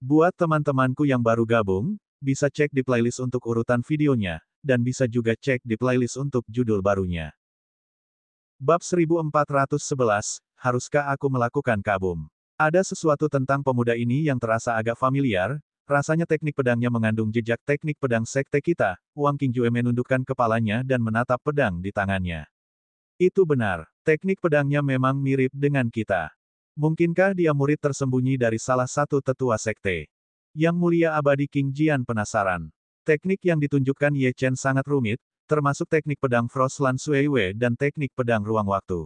Buat teman-temanku yang baru gabung, bisa cek di playlist untuk urutan videonya, dan bisa juga cek di playlist untuk judul barunya. Bab 1411, Haruskah Aku Melakukan Kabum? Ada sesuatu tentang pemuda ini yang terasa agak familiar, rasanya teknik pedangnya mengandung jejak teknik pedang sekte kita. Wang Qingjue menundukkan kepalanya dan menatap pedang di tangannya. Itu benar, teknik pedangnya memang mirip dengan kita. Mungkinkah dia murid tersembunyi dari salah satu tetua sekte? Yang Mulia Abadi King Jian penasaran. Teknik yang ditunjukkan Ye Chen sangat rumit, termasuk teknik pedang Frostland Suiwei dan teknik pedang ruang waktu.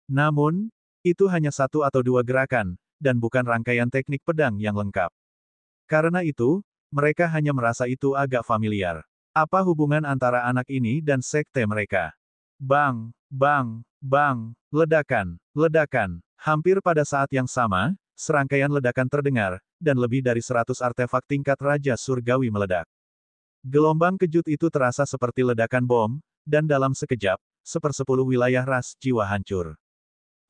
Namun, itu hanya satu atau dua gerakan, dan bukan rangkaian teknik pedang yang lengkap. Karena itu, mereka hanya merasa itu agak familiar. Apa hubungan antara anak ini dan sekte mereka? Bang, bang, bang, ledakan, ledakan. Hampir pada saat yang sama, serangkaian ledakan terdengar, dan lebih dari 100 artefak tingkat Raja Surgawi meledak. Gelombang kejut itu terasa seperti ledakan bom, dan dalam sekejap, 1/10 wilayah ras jiwa hancur.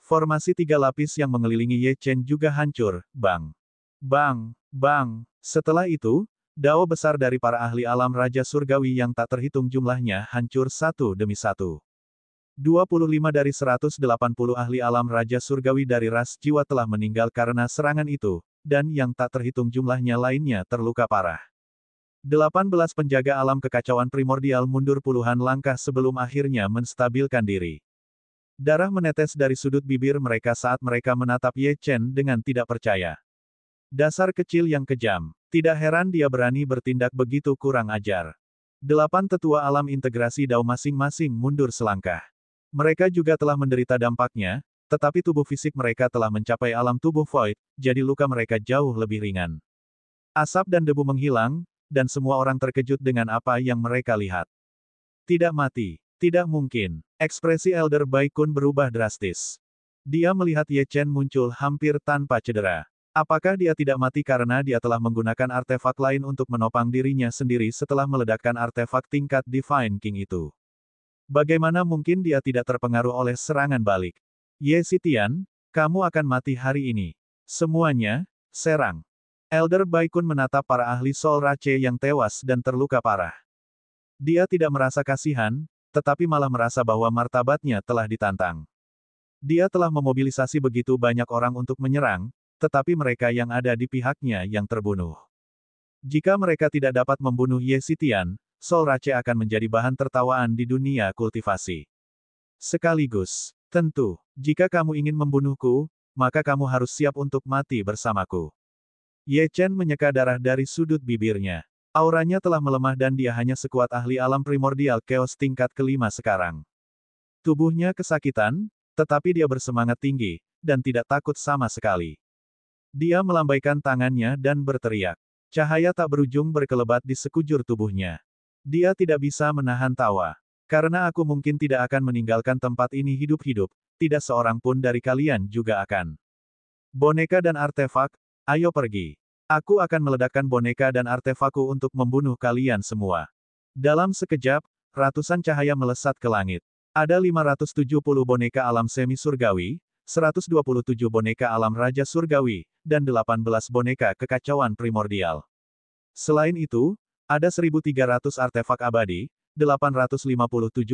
Formasi 3 lapis yang mengelilingi Ye Chen juga hancur, bang. Bang, bang. Setelah itu, dao besar dari para ahli alam Raja Surgawi yang tak terhitung jumlahnya hancur satu demi satu. 25 dari 180 ahli alam Raja Surgawi dari ras jiwa telah meninggal karena serangan itu, dan yang tak terhitung jumlahnya lainnya terluka parah. 18 penjaga alam kekacauan primordial mundur puluhan langkah sebelum akhirnya menstabilkan diri. Darah menetes dari sudut bibir mereka saat mereka menatap Ye Chen dengan tidak percaya. Dasar kecil yang kejam. Tidak heran dia berani bertindak begitu kurang ajar. 8 tetua alam integrasi dao masing-masing mundur selangkah. Mereka juga telah menderita dampaknya, tetapi tubuh fisik mereka telah mencapai alam tubuh void, jadi luka mereka jauh lebih ringan. Asap dan debu menghilang, dan semua orang terkejut dengan apa yang mereka lihat. Tidak mati. Tidak mungkin. Ekspresi Elder Bai Kun berubah drastis. Dia melihat Ye Chen muncul hampir tanpa cedera. Apakah dia tidak mati karena dia telah menggunakan artefak lain untuk menopang dirinya sendiri setelah meledakkan artefak tingkat Divine King itu? Bagaimana mungkin dia tidak terpengaruh oleh serangan balik? Ye Xitian, kamu akan mati hari ini. Semuanya, serang. Elder Bai Kun menatap para ahli Soul Rache yang tewas dan terluka parah. Dia tidak merasa kasihan, tetapi malah merasa bahwa martabatnya telah ditantang. Dia telah memobilisasi begitu banyak orang untuk menyerang, tetapi mereka yang ada di pihaknya yang terbunuh. Jika mereka tidak dapat membunuh Ye Xitian, Soul Rache akan menjadi bahan tertawaan di dunia kultivasi. Sekaligus, tentu, jika kamu ingin membunuhku, maka kamu harus siap untuk mati bersamaku. Ye Chen menyeka darah dari sudut bibirnya. Auranya telah melemah dan dia hanya sekuat ahli alam primordial chaos tingkat kelima sekarang. Tubuhnya kesakitan, tetapi dia bersemangat tinggi, dan tidak takut sama sekali. Dia melambaikan tangannya dan berteriak. Cahaya tak berujung berkelebat di sekujur tubuhnya. Dia tidak bisa menahan tawa. Karena aku mungkin tidak akan meninggalkan tempat ini hidup-hidup, tidak seorang pun dari kalian juga akan. Boneka dan artefak, ayo pergi. Aku akan meledakkan boneka dan artefakku untuk membunuh kalian semua. Dalam sekejap, ratusan cahaya melesat ke langit. Ada 570 boneka alam semi surgawi, 127 boneka alam raja surgawi, dan 18 boneka kekacauan primordial. Selain itu, ada 1.300 artefak abadi, 857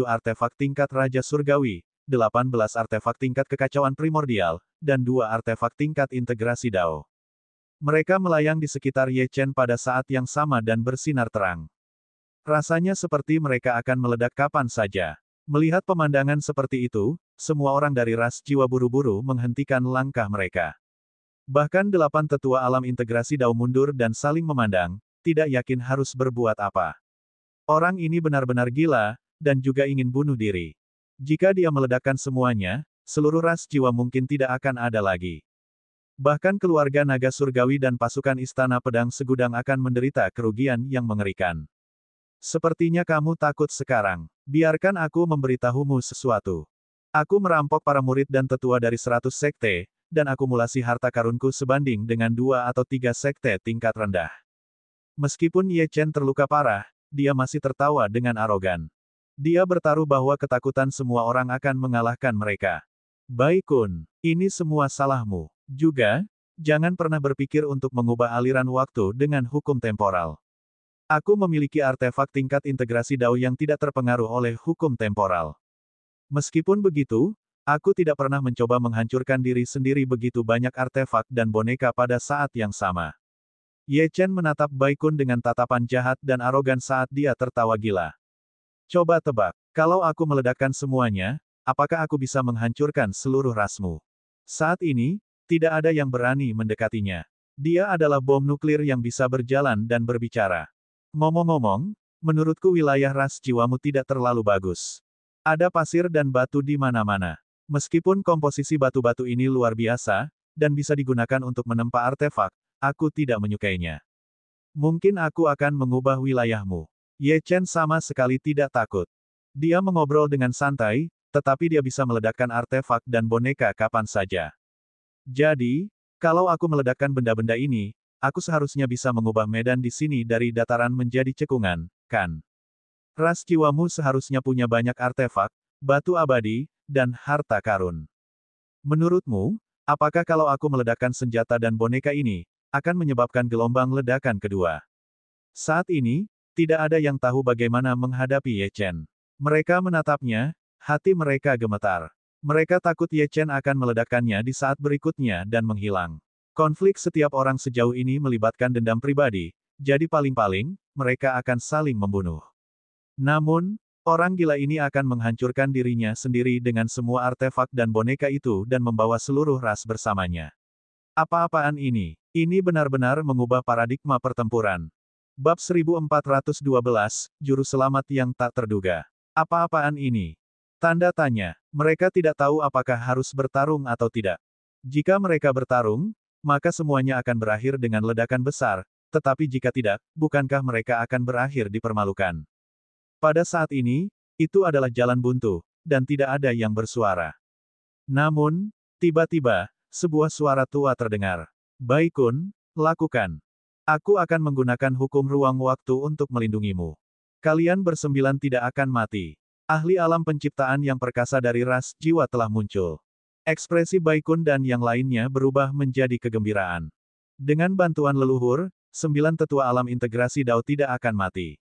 artefak tingkat raja surgawi, 18 artefak tingkat kekacauan primordial, dan 2 artefak tingkat integrasi dao. Mereka melayang di sekitar Ye Chen pada saat yang sama dan bersinar terang. Rasanya seperti mereka akan meledak kapan saja. Melihat pemandangan seperti itu, semua orang dari ras jiwa buru-buru menghentikan langkah mereka. Bahkan 8 tetua alam integrasi dao mundur dan saling memandang, tidak yakin harus berbuat apa. Orang ini benar-benar gila, dan juga ingin bunuh diri. Jika dia meledakkan semuanya, seluruh ras jiwa mungkin tidak akan ada lagi. Bahkan keluarga naga surgawi dan pasukan istana pedang segudang akan menderita kerugian yang mengerikan. Sepertinya kamu takut sekarang. Biarkan aku memberitahumu sesuatu. Aku merampok para murid dan tetua dari 100 sekte, dan akumulasi harta karunku sebanding dengan 2 atau 3 sekte tingkat rendah. Meskipun Ye Chen terluka parah, dia masih tertawa dengan arogan. Dia bertaruh bahwa ketakutan semua orang akan mengalahkan mereka. Bai Kun, ini semua salahmu. Juga, Jangan pernah berpikir untuk mengubah aliran waktu dengan hukum temporal. Aku memiliki artefak tingkat integrasi Dao yang tidak terpengaruh oleh hukum temporal. Meskipun begitu, aku tidak pernah mencoba menghancurkan diri sendiri begitu banyak artefak dan boneka pada saat yang sama. Ye Chen menatap Bai Kun dengan tatapan jahat dan arogan saat dia tertawa gila. Coba tebak, kalau aku meledakkan semuanya, apakah aku bisa menghancurkan seluruh rasmu? Saat ini, tidak ada yang berani mendekatinya. Dia adalah bom nuklir yang bisa berjalan dan berbicara. Ngomong-ngomong, menurutku wilayah ras jiwamu tidak terlalu bagus. Ada pasir dan batu di mana-mana. Meskipun komposisi batu-batu ini luar biasa, dan bisa digunakan untuk menempa artefak, aku tidak menyukainya. Mungkin aku akan mengubah wilayahmu. Ye Chen sama sekali tidak takut. Dia mengobrol dengan santai, tetapi dia bisa meledakkan artefak dan boneka kapan saja. Jadi, kalau aku meledakkan benda-benda ini, aku seharusnya bisa mengubah medan di sini dari dataran menjadi cekungan, kan? Ras jiwamu seharusnya punya banyak artefak, batu abadi, dan harta karun. Menurutmu, apakah kalau aku meledakkan senjata dan boneka ini, akan menyebabkan gelombang ledakan kedua? Saat ini, tidak ada yang tahu bagaimana menghadapi Ye Chen. Mereka menatapnya, hati mereka gemetar. Mereka takut Ye Chen akan meledakkannya di saat berikutnya dan menghilang. Konflik setiap orang sejauh ini melibatkan dendam pribadi, jadi paling-paling, mereka akan saling membunuh. Namun, orang gila ini akan menghancurkan dirinya sendiri dengan semua artefak dan boneka itu dan membawa seluruh ras bersamanya. Apa-apaan ini? Ini benar-benar mengubah paradigma pertempuran. Bab 1412, Juru Selamat yang tak terduga. Apa-apaan ini? Tanda tanya. Mereka tidak tahu apakah harus bertarung atau tidak. Jika mereka bertarung, maka semuanya akan berakhir dengan ledakan besar, tetapi jika tidak, bukankah mereka akan berakhir dipermalukan? Pada saat ini, itu adalah jalan buntu, dan tidak ada yang bersuara. Namun, tiba-tiba, sebuah suara tua terdengar. Bai Kun, lakukan. Aku akan menggunakan hukum ruang waktu untuk melindungimu. Kalian bersembilan tidak akan mati. Ahli alam penciptaan yang perkasa dari ras jiwa telah muncul. Ekspresi Bai Kun dan yang lainnya berubah menjadi kegembiraan. Dengan bantuan leluhur, 9 tetua alam integrasi Dao tidak akan mati.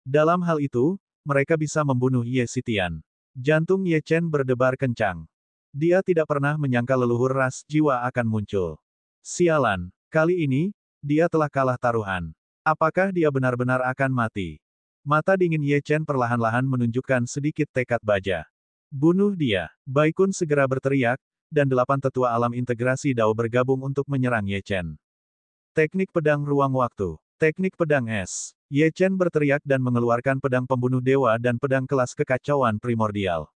Dalam hal itu, mereka bisa membunuh Ye Xitian. Jantung Ye Chen berdebar kencang. Dia tidak pernah menyangka leluhur ras jiwa akan muncul. Sialan, kali ini, dia telah kalah taruhan. Apakah dia benar-benar akan mati? Mata dingin Ye Chen perlahan-lahan menunjukkan sedikit tekad baja. Bunuh dia. Bai Kun segera berteriak, dan 8 tetua alam integrasi Dao bergabung untuk menyerang Ye Chen. Teknik pedang ruang waktu. Teknik pedang es. Ye Chen berteriak dan mengeluarkan pedang pembunuh dewa dan pedang kelas kekacauan primordial.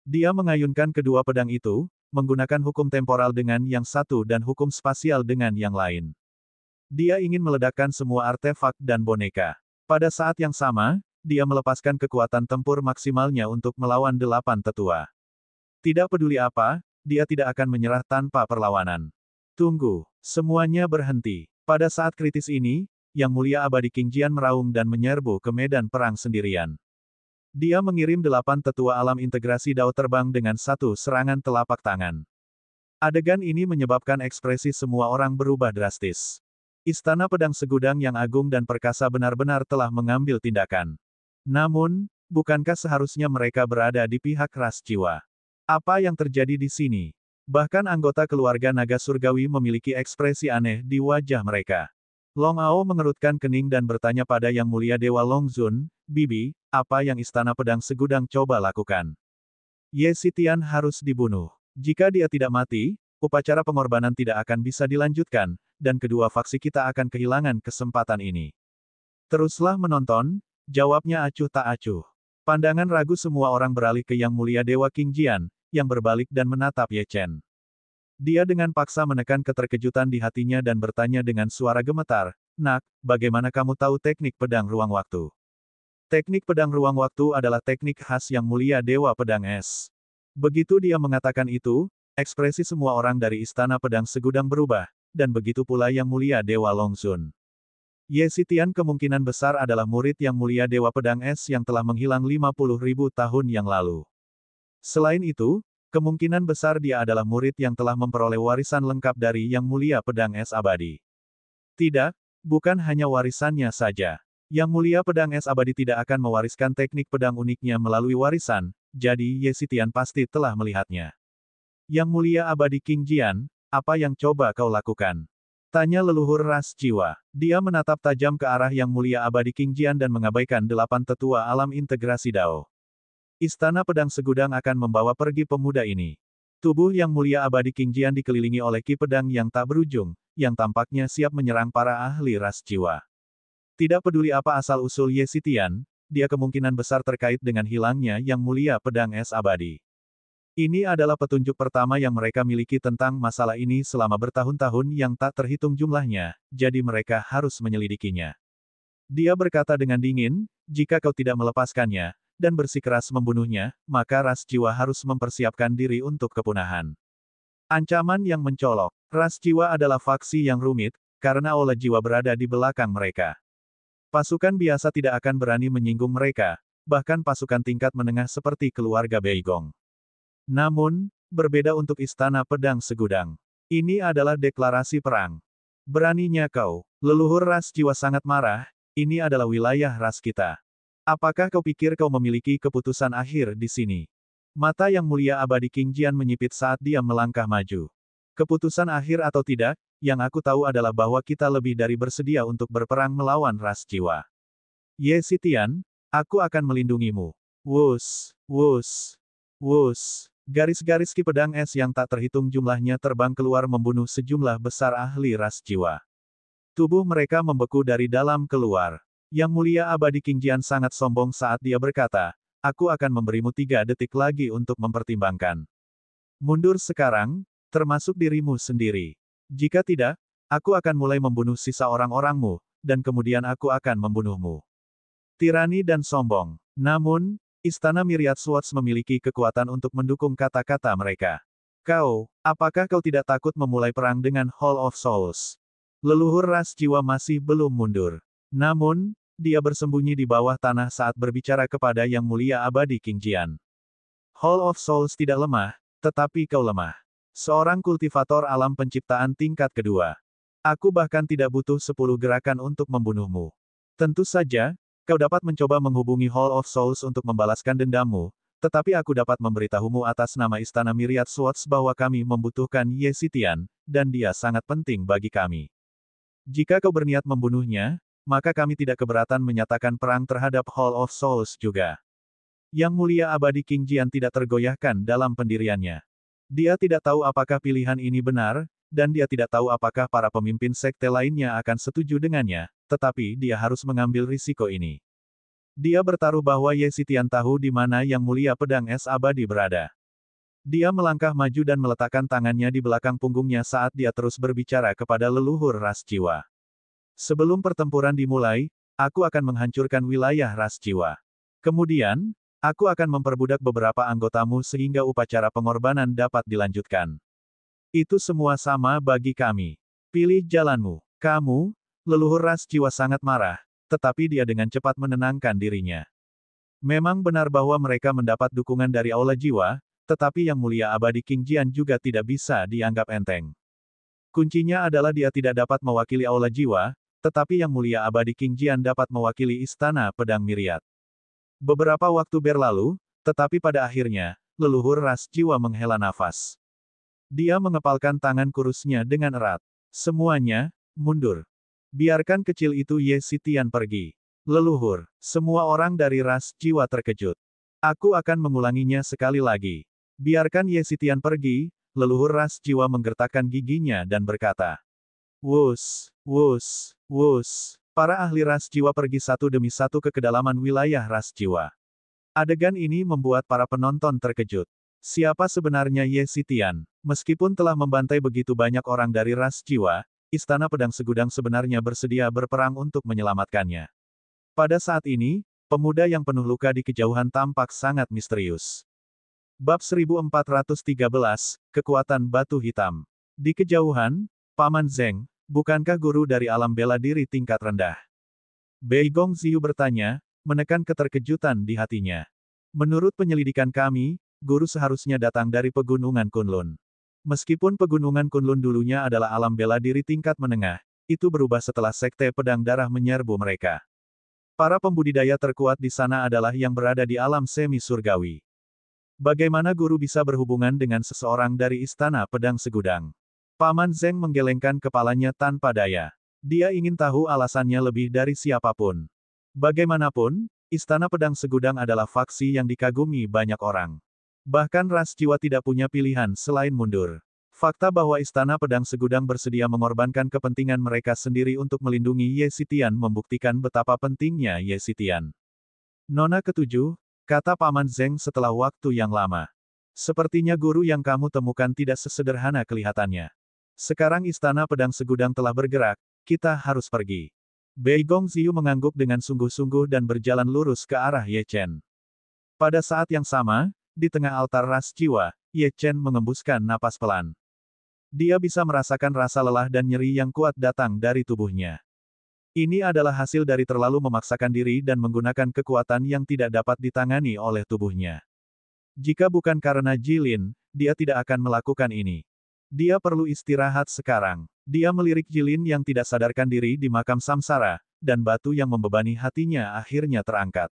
Dia mengayunkan kedua pedang itu, menggunakan hukum temporal dengan yang satu dan hukum spasial dengan yang lain. Dia ingin meledakkan semua artefak dan boneka. Pada saat yang sama, dia melepaskan kekuatan tempur maksimalnya untuk melawan 8 tetua. Tidak peduli apa, dia tidak akan menyerah tanpa perlawanan. Tunggu, semuanya berhenti. Pada saat kritis ini, Yang Mulia Abadi King Jian meraung dan menyerbu ke medan perang sendirian. Dia mengirim 8 tetua alam integrasi Dao terbang dengan satu serangan telapak tangan. Adegan ini menyebabkan ekspresi semua orang berubah drastis. Istana Pedang Segudang yang agung dan perkasa benar-benar telah mengambil tindakan. Namun, bukankah seharusnya mereka berada di pihak ras jiwa? Apa yang terjadi di sini? Bahkan anggota keluarga naga surgawi memiliki ekspresi aneh di wajah mereka. Long Ao mengerutkan kening dan bertanya pada Yang Mulia Dewa Long Zun, Bibi, apa yang Istana Pedang Segudang coba lakukan? Ye Xitian harus dibunuh. Jika dia tidak mati, upacara pengorbanan tidak akan bisa dilanjutkan, dan kedua faksi kita akan kehilangan kesempatan ini. Teruslah menonton, jawabnya acuh tak acuh. Pandangan ragu semua orang beralih ke Yang Mulia Dewa King Jian, yang berbalik dan menatap Ye Chen. Dia dengan paksa menekan keterkejutan di hatinya dan bertanya dengan suara gemetar, "Nak, bagaimana kamu tahu teknik pedang ruang waktu?" Teknik pedang ruang waktu adalah teknik khas Yang Mulia Dewa Pedang Es. Begitu dia mengatakan itu, ekspresi semua orang dari Istana Pedang Segudang berubah, dan begitu pula Yang Mulia Dewa Long Zun. Ye Xitian kemungkinan besar adalah murid Yang Mulia Dewa Pedang Es yang telah menghilang 50.000 tahun yang lalu. Selain itu, Kemungkinan besar dia adalah murid yang telah memperoleh warisan lengkap dari Yang Mulia Pedang Es Abadi. Tidak, bukan hanya warisannya saja. Yang Mulia Pedang Es Abadi tidak akan mewariskan teknik pedang uniknya melalui warisan, jadi Ye Xitian pasti telah melihatnya. Yang Mulia Abadi King Jian, apa yang coba kau lakukan? Tanya leluhur ras jiwa. Dia menatap tajam ke arah Yang Mulia Abadi King Jian dan mengabaikan 8 tetua alam integrasi Dao. Istana Pedang Segudang akan membawa pergi pemuda ini. Tubuh Yang Mulia Abadi King Jian dikelilingi oleh ki pedang yang tak berujung, yang tampaknya siap menyerang para ahli ras jiwa. Tidak peduli apa asal-usul Ye Xitian, dia kemungkinan besar terkait dengan hilangnya Yang Mulia Pedang Es Abadi. Ini adalah petunjuk pertama yang mereka miliki tentang masalah ini selama bertahun-tahun yang tak terhitung jumlahnya, jadi mereka harus menyelidikinya. Dia berkata dengan dingin, jika kau tidak melepaskannya, dan bersikeras membunuhnya, maka ras jiwa harus mempersiapkan diri untuk kepunahan. Ancaman yang mencolok. Ras jiwa adalah faksi yang rumit, karena aula jiwa berada di belakang mereka. Pasukan biasa tidak akan berani menyinggung mereka, bahkan pasukan tingkat menengah seperti keluarga Beigong. Namun, berbeda untuk Istana Pedang Segudang. Ini adalah deklarasi perang. Beraninya kau, leluhur ras jiwa sangat marah, ini adalah wilayah ras kita. Apakah kau pikir kau memiliki keputusan akhir di sini? Mata Yang Mulia Abadi King Jian menyipit saat dia melangkah maju. Keputusan akhir atau tidak, yang aku tahu adalah bahwa kita lebih dari bersedia untuk berperang melawan ras jiwa. Ye Xitian, aku akan melindungimu. Wus, wus, wus. Garis-garis ki pedang es yang tak terhitung jumlahnya terbang keluar membunuh sejumlah besar ahli ras jiwa. Tubuh mereka membeku dari dalam keluar. Yang Mulia Abadi King Jian sangat sombong saat dia berkata, aku akan memberimu 3 detik lagi untuk mempertimbangkan. Mundur sekarang, termasuk dirimu sendiri. Jika tidak, aku akan mulai membunuh sisa orang-orangmu, dan kemudian aku akan membunuhmu. Tirani dan sombong. Namun, Istana Myriad Swords memiliki kekuatan untuk mendukung kata-kata mereka. Kau, apakah kau tidak takut memulai perang dengan Hall of Souls? Leluhur ras jiwa masih belum mundur. Namun, dia bersembunyi di bawah tanah saat berbicara kepada Yang Mulia Abadi King Jian. Hall of Souls tidak lemah, tetapi kau lemah. Seorang kultivator alam penciptaan tingkat kedua. Aku bahkan tidak butuh 10 gerakan untuk membunuhmu. Tentu saja, kau dapat mencoba menghubungi Hall of Souls untuk membalaskan dendammu, tetapi aku dapat memberitahumu atas nama Istana Myriad Swords bahwa kami membutuhkan Ye Xitian, dan dia sangat penting bagi kami. Jika kau berniat membunuhnya, maka kami tidak keberatan menyatakan perang terhadap Hall of Souls juga. Yang Mulia Abadi King Jian tidak tergoyahkan dalam pendiriannya. Dia tidak tahu apakah pilihan ini benar, dan dia tidak tahu apakah para pemimpin sekte lainnya akan setuju dengannya, tetapi dia harus mengambil risiko ini. Dia bertaruh bahwa Ye Xitian tahu di mana Yang Mulia Pedang Es Abadi berada. Dia melangkah maju dan meletakkan tangannya di belakang punggungnya saat dia terus berbicara kepada leluhur ras jiwa. Sebelum pertempuran dimulai, aku akan menghancurkan wilayah ras jiwa. Kemudian, aku akan memperbudak beberapa anggotamu sehingga upacara pengorbanan dapat dilanjutkan. Itu semua sama bagi kami. Pilih jalanmu. Kamu, leluhur ras jiwa sangat marah, tetapi dia dengan cepat menenangkan dirinya. Memang benar bahwa mereka mendapat dukungan dari aula jiwa, tetapi Yang Mulia Abadi King Jian juga tidak bisa dianggap enteng. Kuncinya adalah dia tidak dapat mewakili aula jiwa, tetapi Yang Mulia Abadi King Jian dapat mewakili Istana Pedang Myriad. Beberapa waktu berlalu, tetapi pada akhirnya, leluhur ras jiwa menghela nafas. Dia mengepalkan tangan kurusnya dengan erat. Semuanya, mundur. Biarkan kecil itu Ye Xitian pergi. Leluhur, semua orang dari ras jiwa terkejut. Aku akan mengulanginya sekali lagi. Biarkan Ye Xitian pergi, leluhur ras jiwa menggertakkan giginya dan berkata. Wus, wus, wus. Para ahli ras jiwa pergi satu demi satu ke kedalaman wilayah ras jiwa. Adegan ini membuat para penonton terkejut. Siapa sebenarnya Ye Xitian? Meskipun telah membantai begitu banyak orang dari ras jiwa, Istana Pedang Segudang sebenarnya bersedia berperang untuk menyelamatkannya. Pada saat ini, pemuda yang penuh luka di kejauhan tampak sangat misterius. Bab 1413, Kekuatan Batu Hitam. Di kejauhan, Paman Zeng, bukankah guru dari alam bela diri tingkat rendah? Beigong Ziyu bertanya, menekan keterkejutan di hatinya. Menurut penyelidikan kami, guru seharusnya datang dari Pegunungan Kunlun. Meskipun Pegunungan Kunlun dulunya adalah alam bela diri tingkat menengah, itu berubah setelah Sekte Pedang Darah menyerbu mereka. Para pembudidaya terkuat di sana adalah yang berada di alam semi surgawi. Bagaimana guru bisa berhubungan dengan seseorang dari Istana Pedang Segudang? Paman Zeng menggelengkan kepalanya tanpa daya. Dia ingin tahu alasannya lebih dari siapapun. Bagaimanapun, Istana Pedang Segudang adalah faksi yang dikagumi banyak orang. Bahkan ras jiwa tidak punya pilihan selain mundur. Fakta bahwa Istana Pedang Segudang bersedia mengorbankan kepentingan mereka sendiri untuk melindungi Ye Xitian membuktikan betapa pentingnya Ye Xitian. Nona ketujuh, kata Paman Zeng setelah waktu yang lama. Sepertinya guru yang kamu temukan tidak sesederhana kelihatannya. Sekarang Istana Pedang Segudang telah bergerak, kita harus pergi. Bei Gongziu mengangguk dengan sungguh-sungguh dan berjalan lurus ke arah Ye Chen. Pada saat yang sama, di tengah altar ras jiwa, Ye Chen mengembuskan napas pelan. Dia bisa merasakan rasa lelah dan nyeri yang kuat datang dari tubuhnya. Ini adalah hasil dari terlalu memaksakan diri dan menggunakan kekuatan yang tidak dapat ditangani oleh tubuhnya. Jika bukan karena Jilin, dia tidak akan melakukan ini. Dia perlu istirahat sekarang. Dia melirik Jilin yang tidak sadarkan diri di makam samsara, dan batu yang membebani hatinya akhirnya terangkat.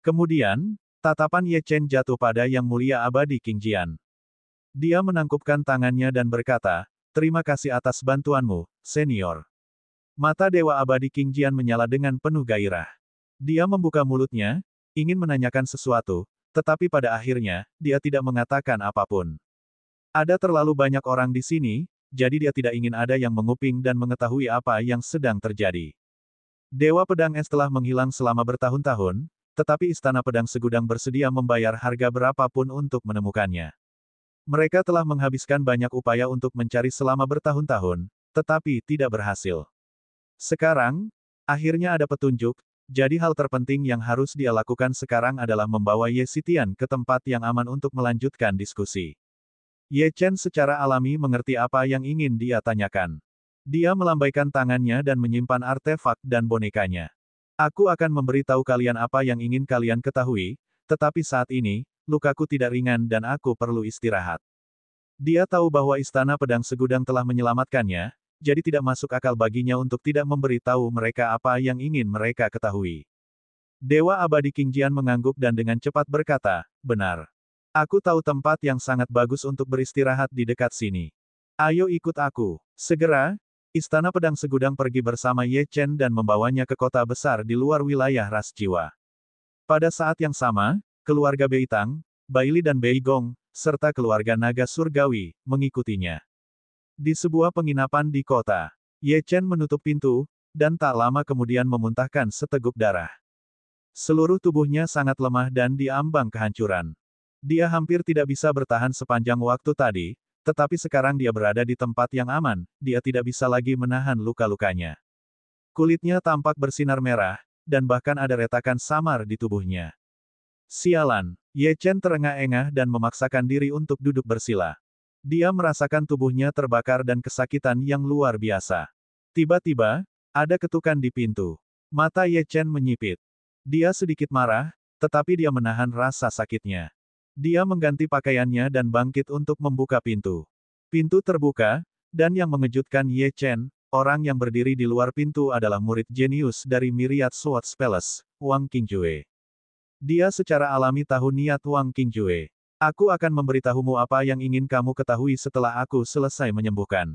Kemudian, tatapan Ye Chen jatuh pada Yang Mulia Abadi King Jian. Dia menangkupkan tangannya dan berkata, "Terima kasih atas bantuanmu, senior." Mata Dewa Abadi King Jian menyala dengan penuh gairah. Dia membuka mulutnya, ingin menanyakan sesuatu, tetapi pada akhirnya, dia tidak mengatakan apapun. Ada terlalu banyak orang di sini, jadi dia tidak ingin ada yang menguping dan mengetahui apa yang sedang terjadi. Dewa Pedang Es telah menghilang selama bertahun-tahun, tetapi Istana Pedang Segudang bersedia membayar harga berapapun untuk menemukannya. Mereka telah menghabiskan banyak upaya untuk mencari selama bertahun-tahun, tetapi tidak berhasil. Sekarang, akhirnya ada petunjuk, jadi hal terpenting yang harus dia lakukan sekarang adalah membawa Ye Xitian ke tempat yang aman untuk melanjutkan diskusi. Ye Chen secara alami mengerti apa yang ingin dia tanyakan. Dia melambaikan tangannya dan menyimpan artefak dan bonekanya. Aku akan memberitahu kalian apa yang ingin kalian ketahui, tetapi saat ini, lukaku tidak ringan dan aku perlu istirahat. Dia tahu bahwa Istana Pedang Segudang telah menyelamatkannya, jadi tidak masuk akal baginya untuk tidak memberitahu mereka apa yang ingin mereka ketahui. Dewa Abadi King Jian mengangguk dan dengan cepat berkata, "Benar. Aku tahu tempat yang sangat bagus untuk beristirahat di dekat sini. Ayo ikut aku." Segera, Istana Pedang Segudang pergi bersama Ye Chen dan membawanya ke kota besar di luar wilayah ras jiwa. Pada saat yang sama, keluarga Beitang, Baili dan Beigong, serta keluarga naga surgawi, mengikutinya. Di sebuah penginapan di kota, Ye Chen menutup pintu, dan tak lama kemudian memuntahkan seteguk darah. Seluruh tubuhnya sangat lemah dan diambang kehancuran. Dia hampir tidak bisa bertahan sepanjang waktu tadi, tetapi sekarang dia berada di tempat yang aman, dia tidak bisa lagi menahan luka-lukanya. Kulitnya tampak bersinar merah, dan bahkan ada retakan samar di tubuhnya. Sialan, Ye Chen terengah-engah dan memaksakan diri untuk duduk bersila. Dia merasakan tubuhnya terbakar dan kesakitan yang luar biasa. Tiba-tiba, ada ketukan di pintu. Mata Ye Chen menyipit. Dia sedikit marah, tetapi dia menahan rasa sakitnya. Dia mengganti pakaiannya dan bangkit untuk membuka pintu. Pintu terbuka, dan yang mengejutkan Ye Chen, orang yang berdiri di luar pintu adalah murid jenius dari Myriad Swords Palace, Wang Qingjue. Dia secara alami tahu niat Wang Qingjue. Aku akan memberitahumu apa yang ingin kamu ketahui setelah aku selesai menyembuhkan.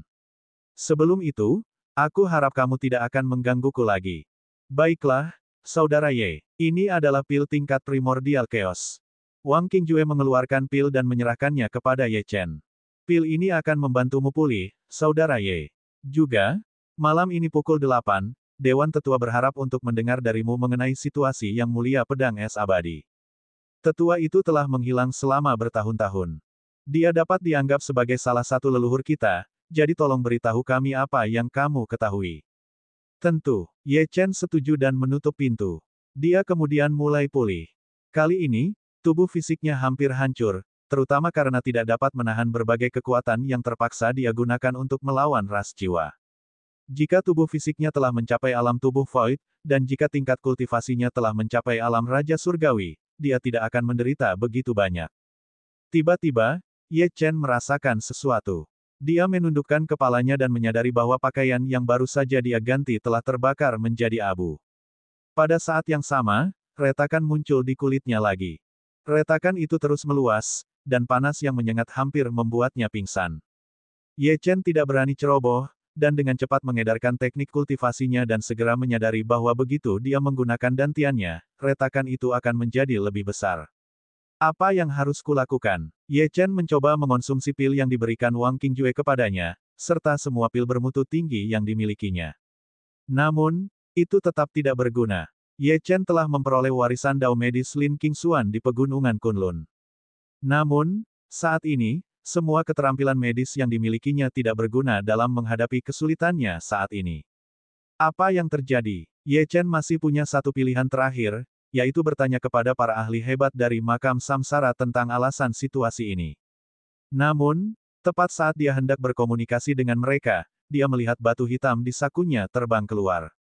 Sebelum itu, aku harap kamu tidak akan menggangguku lagi. Baiklah, Saudara Ye. Ini adalah pil tingkat primordial chaos. Wang Qingjue mengeluarkan pil dan menyerahkannya kepada Ye Chen. Pil ini akan membantumu pulih, Saudara Ye. Juga, malam ini pukul 8, Dewan Tetua berharap untuk mendengar darimu mengenai situasi Yang Mulia Pedang Es Abadi. Tetua itu telah menghilang selama bertahun-tahun. Dia dapat dianggap sebagai salah satu leluhur kita, jadi tolong beritahu kami apa yang kamu ketahui. Tentu, Ye Chen setuju dan menutup pintu. Dia kemudian mulai pulih. Kali ini, tubuh fisiknya hampir hancur, terutama karena tidak dapat menahan berbagai kekuatan yang terpaksa dia gunakan untuk melawan ras jiwa. Jika tubuh fisiknya telah mencapai alam tubuh void, dan jika tingkat kultivasinya telah mencapai alam Raja Surgawi, dia tidak akan menderita begitu banyak. Tiba-tiba, Ye Chen merasakan sesuatu. Dia menundukkan kepalanya dan menyadari bahwa pakaian yang baru saja dia ganti telah terbakar menjadi abu. Pada saat yang sama, retakan muncul di kulitnya lagi. Retakan itu terus meluas, dan panas yang menyengat hampir membuatnya pingsan. Ye Chen tidak berani ceroboh, dan dengan cepat mengedarkan teknik kultivasinya dan segera menyadari bahwa begitu dia menggunakan dantiannya, retakan itu akan menjadi lebih besar. Apa yang harus kulakukan? Ye Chen mencoba mengonsumsi pil yang diberikan Wang Qingjue kepadanya, serta semua pil bermutu tinggi yang dimilikinya. Namun, itu tetap tidak berguna. Ye Chen telah memperoleh warisan Dao medis Lin Qingxuan di Pegunungan Kunlun. Namun, saat ini, semua keterampilan medis yang dimilikinya tidak berguna dalam menghadapi kesulitannya saat ini. Apa yang terjadi? Ye Chen masih punya satu pilihan terakhir, yaitu bertanya kepada para ahli hebat dari makam samsara tentang alasan situasi ini. Namun, tepat saat dia hendak berkomunikasi dengan mereka, dia melihat batu hitam di sakunya terbang keluar.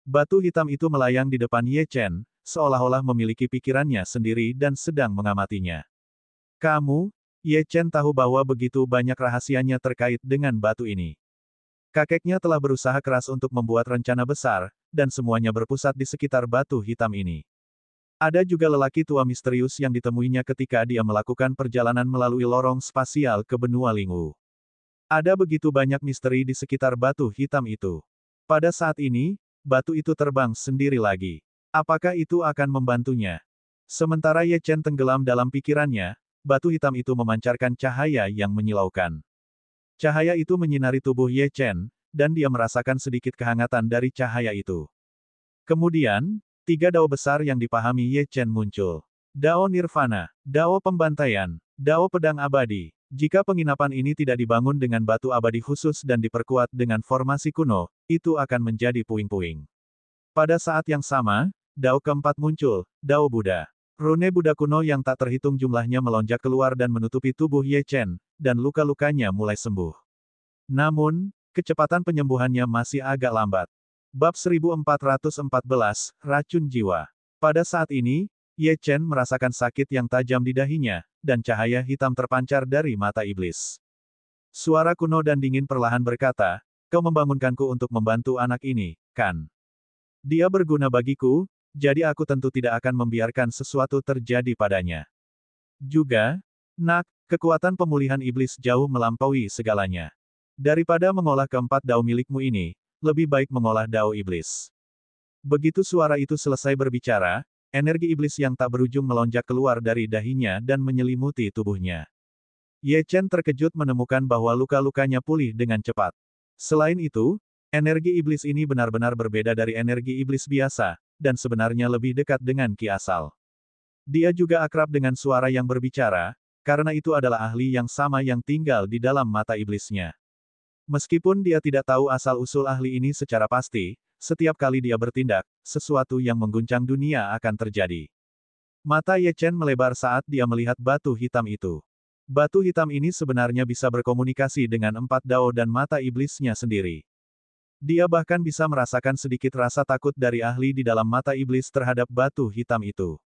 Batu hitam itu melayang di depan Ye Chen, seolah-olah memiliki pikirannya sendiri dan sedang mengamatinya. Kamu? Ye Chen tahu bahwa begitu banyak rahasianya terkait dengan batu ini. Kakeknya telah berusaha keras untuk membuat rencana besar, dan semuanya berpusat di sekitar batu hitam ini. Ada juga lelaki tua misterius yang ditemuinya ketika dia melakukan perjalanan melalui lorong spasial ke benua Lingwu. Ada begitu banyak misteri di sekitar batu hitam itu. Pada saat ini, batu itu terbang sendiri lagi. Apakah itu akan membantunya? Sementara Ye Chen tenggelam dalam pikirannya, batu hitam itu memancarkan cahaya yang menyilaukan. Cahaya itu menyinari tubuh Ye Chen, dan dia merasakan sedikit kehangatan dari cahaya itu. Kemudian, tiga dao besar yang dipahami Ye Chen muncul. Dao Nirvana, Dao Pembantaian, Dao Pedang Abadi. Jika penginapan ini tidak dibangun dengan batu abadi khusus dan diperkuat dengan formasi kuno, itu akan menjadi puing-puing. Pada saat yang sama, Dao keempat muncul, Dao Buddha. Rune Buddha kuno yang tak terhitung jumlahnya melonjak keluar dan menutupi tubuh Ye Chen, dan luka-lukanya mulai sembuh. Namun, kecepatan penyembuhannya masih agak lambat. Bab 1414, Racun Jiwa. Pada saat ini, Ye Chen merasakan sakit yang tajam di dahinya, dan cahaya hitam terpancar dari mata iblis. Suara kuno dan dingin perlahan berkata, "Kau membangunkanku untuk membantu anak ini, kan? Dia berguna bagiku, jadi aku tentu tidak akan membiarkan sesuatu terjadi padanya. Juga, nak, kekuatan pemulihan iblis jauh melampaui segalanya. Daripada mengolah keempat dao milikmu ini, lebih baik mengolah dao iblis." Begitu suara itu selesai berbicara, energi iblis yang tak berujung melonjak keluar dari dahinya dan menyelimuti tubuhnya. Ye Chen terkejut menemukan bahwa luka-lukanya pulih dengan cepat. Selain itu, energi iblis ini benar-benar berbeda dari energi iblis biasa, dan sebenarnya lebih dekat dengan Ki Asal. Dia juga akrab dengan suara yang berbicara, karena itu adalah ahli yang sama yang tinggal di dalam mata iblisnya. Meskipun dia tidak tahu asal-usul ahli ini secara pasti, setiap kali dia bertindak, sesuatu yang mengguncang dunia akan terjadi. Mata Ye Chen melebar saat dia melihat batu hitam itu. Batu hitam ini sebenarnya bisa berkomunikasi dengan empat dao dan mata iblisnya sendiri. Dia bahkan bisa merasakan sedikit rasa takut dari ahli di dalam mata iblis terhadap batu hitam itu.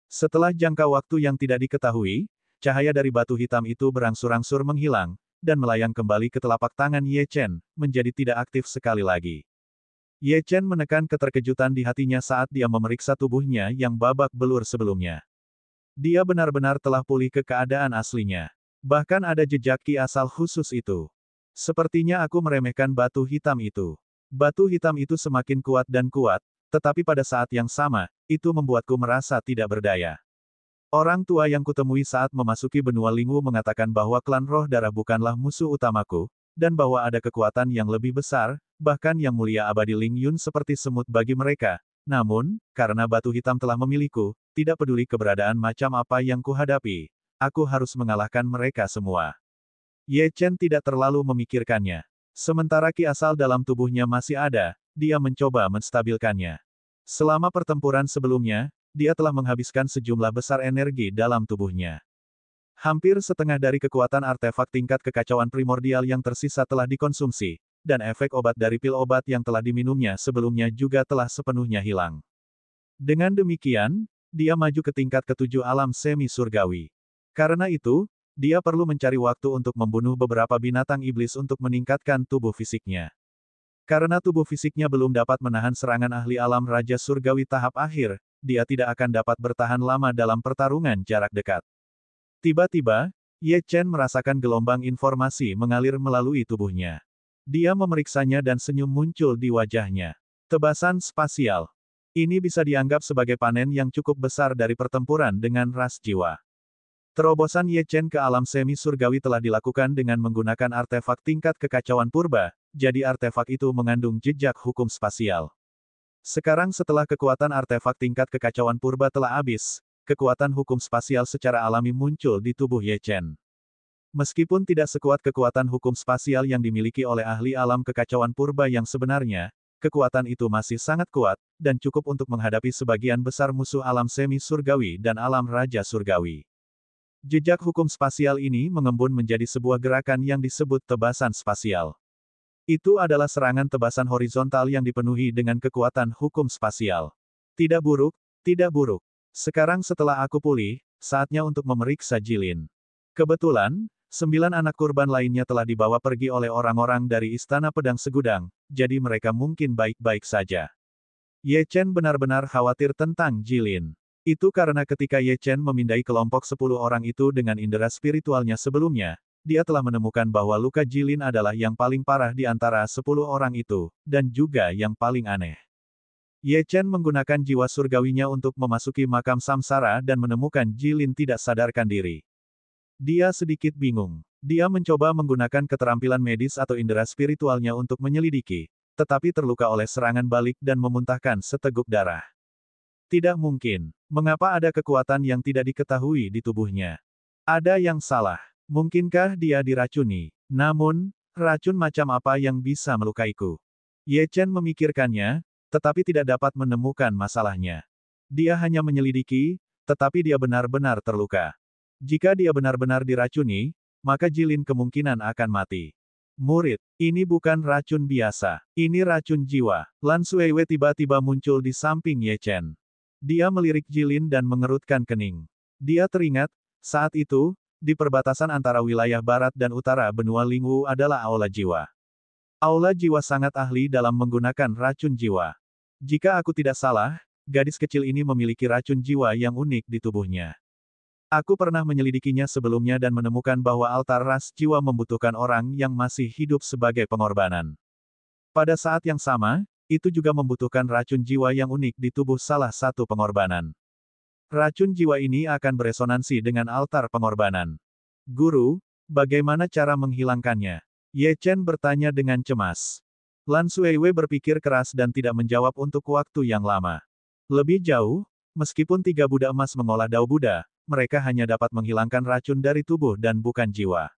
Setelah jangka waktu yang tidak diketahui, cahaya dari batu hitam itu berangsur-angsur menghilang, dan melayang kembali ke telapak tangan Ye Chen, menjadi tidak aktif sekali lagi. Ye Chen menekan keterkejutan di hatinya saat dia memeriksa tubuhnya yang babak belur sebelumnya. Dia benar-benar telah pulih ke keadaan aslinya. Bahkan ada jejak Ki Asal khusus itu. Sepertinya aku meremehkan batu hitam itu. Batu hitam itu semakin kuat dan kuat, tetapi pada saat yang sama, itu membuatku merasa tidak berdaya. Orang tua yang kutemui saat memasuki benua Lingwu mengatakan bahwa klan roh darah bukanlah musuh utamaku, dan bahwa ada kekuatan yang lebih besar, bahkan yang mulia abadi Ling Yun seperti semut bagi mereka. Namun, karena batu hitam telah memiliku, tidak peduli keberadaan macam apa yang kuhadapi, aku harus mengalahkan mereka semua. Ye Chen tidak terlalu memikirkannya. Sementara Ki Asal dalam tubuhnya masih ada, dia mencoba menstabilkannya. Selama pertempuran sebelumnya, dia telah menghabiskan sejumlah besar energi dalam tubuhnya. Hampir setengah dari kekuatan artefak tingkat kekacauan primordial yang tersisa telah dikonsumsi, dan efek obat dari pil obat yang telah diminumnya sebelumnya juga telah sepenuhnya hilang. Dengan demikian, dia maju ke tingkat ketujuh alam semi surgawi. Karena itu, dia perlu mencari waktu untuk membunuh beberapa binatang iblis untuk meningkatkan tubuh fisiknya. Karena tubuh fisiknya belum dapat menahan serangan ahli alam Raja Surgawi tahap akhir, dia tidak akan dapat bertahan lama dalam pertarungan jarak dekat. Tiba-tiba, Ye Chen merasakan gelombang informasi mengalir melalui tubuhnya. Dia memeriksanya dan senyum muncul di wajahnya. Tebasan spasial. Ini bisa dianggap sebagai panen yang cukup besar dari pertempuran dengan ras jiwa. Terobosan Ye Chen ke alam semi surgawi telah dilakukan dengan menggunakan artefak tingkat kekacauan purba, jadi artefak itu mengandung jejak hukum spasial. Sekarang setelah kekuatan artefak tingkat kekacauan purba telah habis, kekuatan hukum spasial secara alami muncul di tubuh Ye Chen. Meskipun tidak sekuat kekuatan hukum spasial yang dimiliki oleh ahli alam kekacauan purba yang sebenarnya, kekuatan itu masih sangat kuat, dan cukup untuk menghadapi sebagian besar musuh alam semi surgawi dan alam raja surgawi. Jejak hukum spasial ini mengembun menjadi sebuah gerakan yang disebut tebasan spasial. Itu adalah serangan tebasan horizontal yang dipenuhi dengan kekuatan hukum spasial. Tidak buruk, tidak buruk. Sekarang setelah aku pulih, saatnya untuk memeriksa Jilin. Kebetulan, 9 anak kurban lainnya telah dibawa pergi oleh orang-orang dari Istana Pedang Segudang, jadi mereka mungkin baik-baik saja. Ye Chen benar-benar khawatir tentang Jilin. Itu karena ketika Ye Chen memindai kelompok 10 orang itu dengan indera spiritualnya sebelumnya, dia telah menemukan bahwa luka Jilin adalah yang paling parah di antara 10 orang itu, dan juga yang paling aneh. Ye Chen menggunakan jiwa surgawinya untuk memasuki makam samsara dan menemukan Jilin tidak sadarkan diri. Dia sedikit bingung. Dia mencoba menggunakan keterampilan medis atau indera spiritualnya untuk menyelidiki, tetapi terluka oleh serangan balik dan memuntahkan seteguk darah. Tidak mungkin. Mengapa ada kekuatan yang tidak diketahui di tubuhnya? Ada yang salah. Mungkinkah dia diracuni? Namun, racun macam apa yang bisa melukaiku? Ye Chen memikirkannya, tetapi tidak dapat menemukan masalahnya. Dia hanya menyelidiki, tetapi dia benar-benar terluka. Jika dia benar-benar diracuni, maka Jilin kemungkinan akan mati. Murid, ini bukan racun biasa. Ini racun jiwa. Lan Suiwei tiba-tiba muncul di samping Ye Chen. Dia melirik Jilin dan mengerutkan kening. Dia teringat, saat itu, di perbatasan antara wilayah barat dan utara benua Lingwu adalah aula jiwa. Aula jiwa sangat ahli dalam menggunakan racun jiwa. Jika aku tidak salah, gadis kecil ini memiliki racun jiwa yang unik di tubuhnya. Aku pernah menyelidikinya sebelumnya dan menemukan bahwa altar ras jiwa membutuhkan orang yang masih hidup sebagai pengorbanan. Pada saat yang sama, itu juga membutuhkan racun jiwa yang unik di tubuh salah satu pengorbanan. Racun jiwa ini akan beresonansi dengan altar pengorbanan. Guru, bagaimana cara menghilangkannya? Ye Chen bertanya dengan cemas. Lan Suiwei berpikir keras dan tidak menjawab untuk waktu yang lama. Lebih jauh, meskipun 3 Buddha emas mengolah dao Buddha, mereka hanya dapat menghilangkan racun dari tubuh dan bukan jiwa.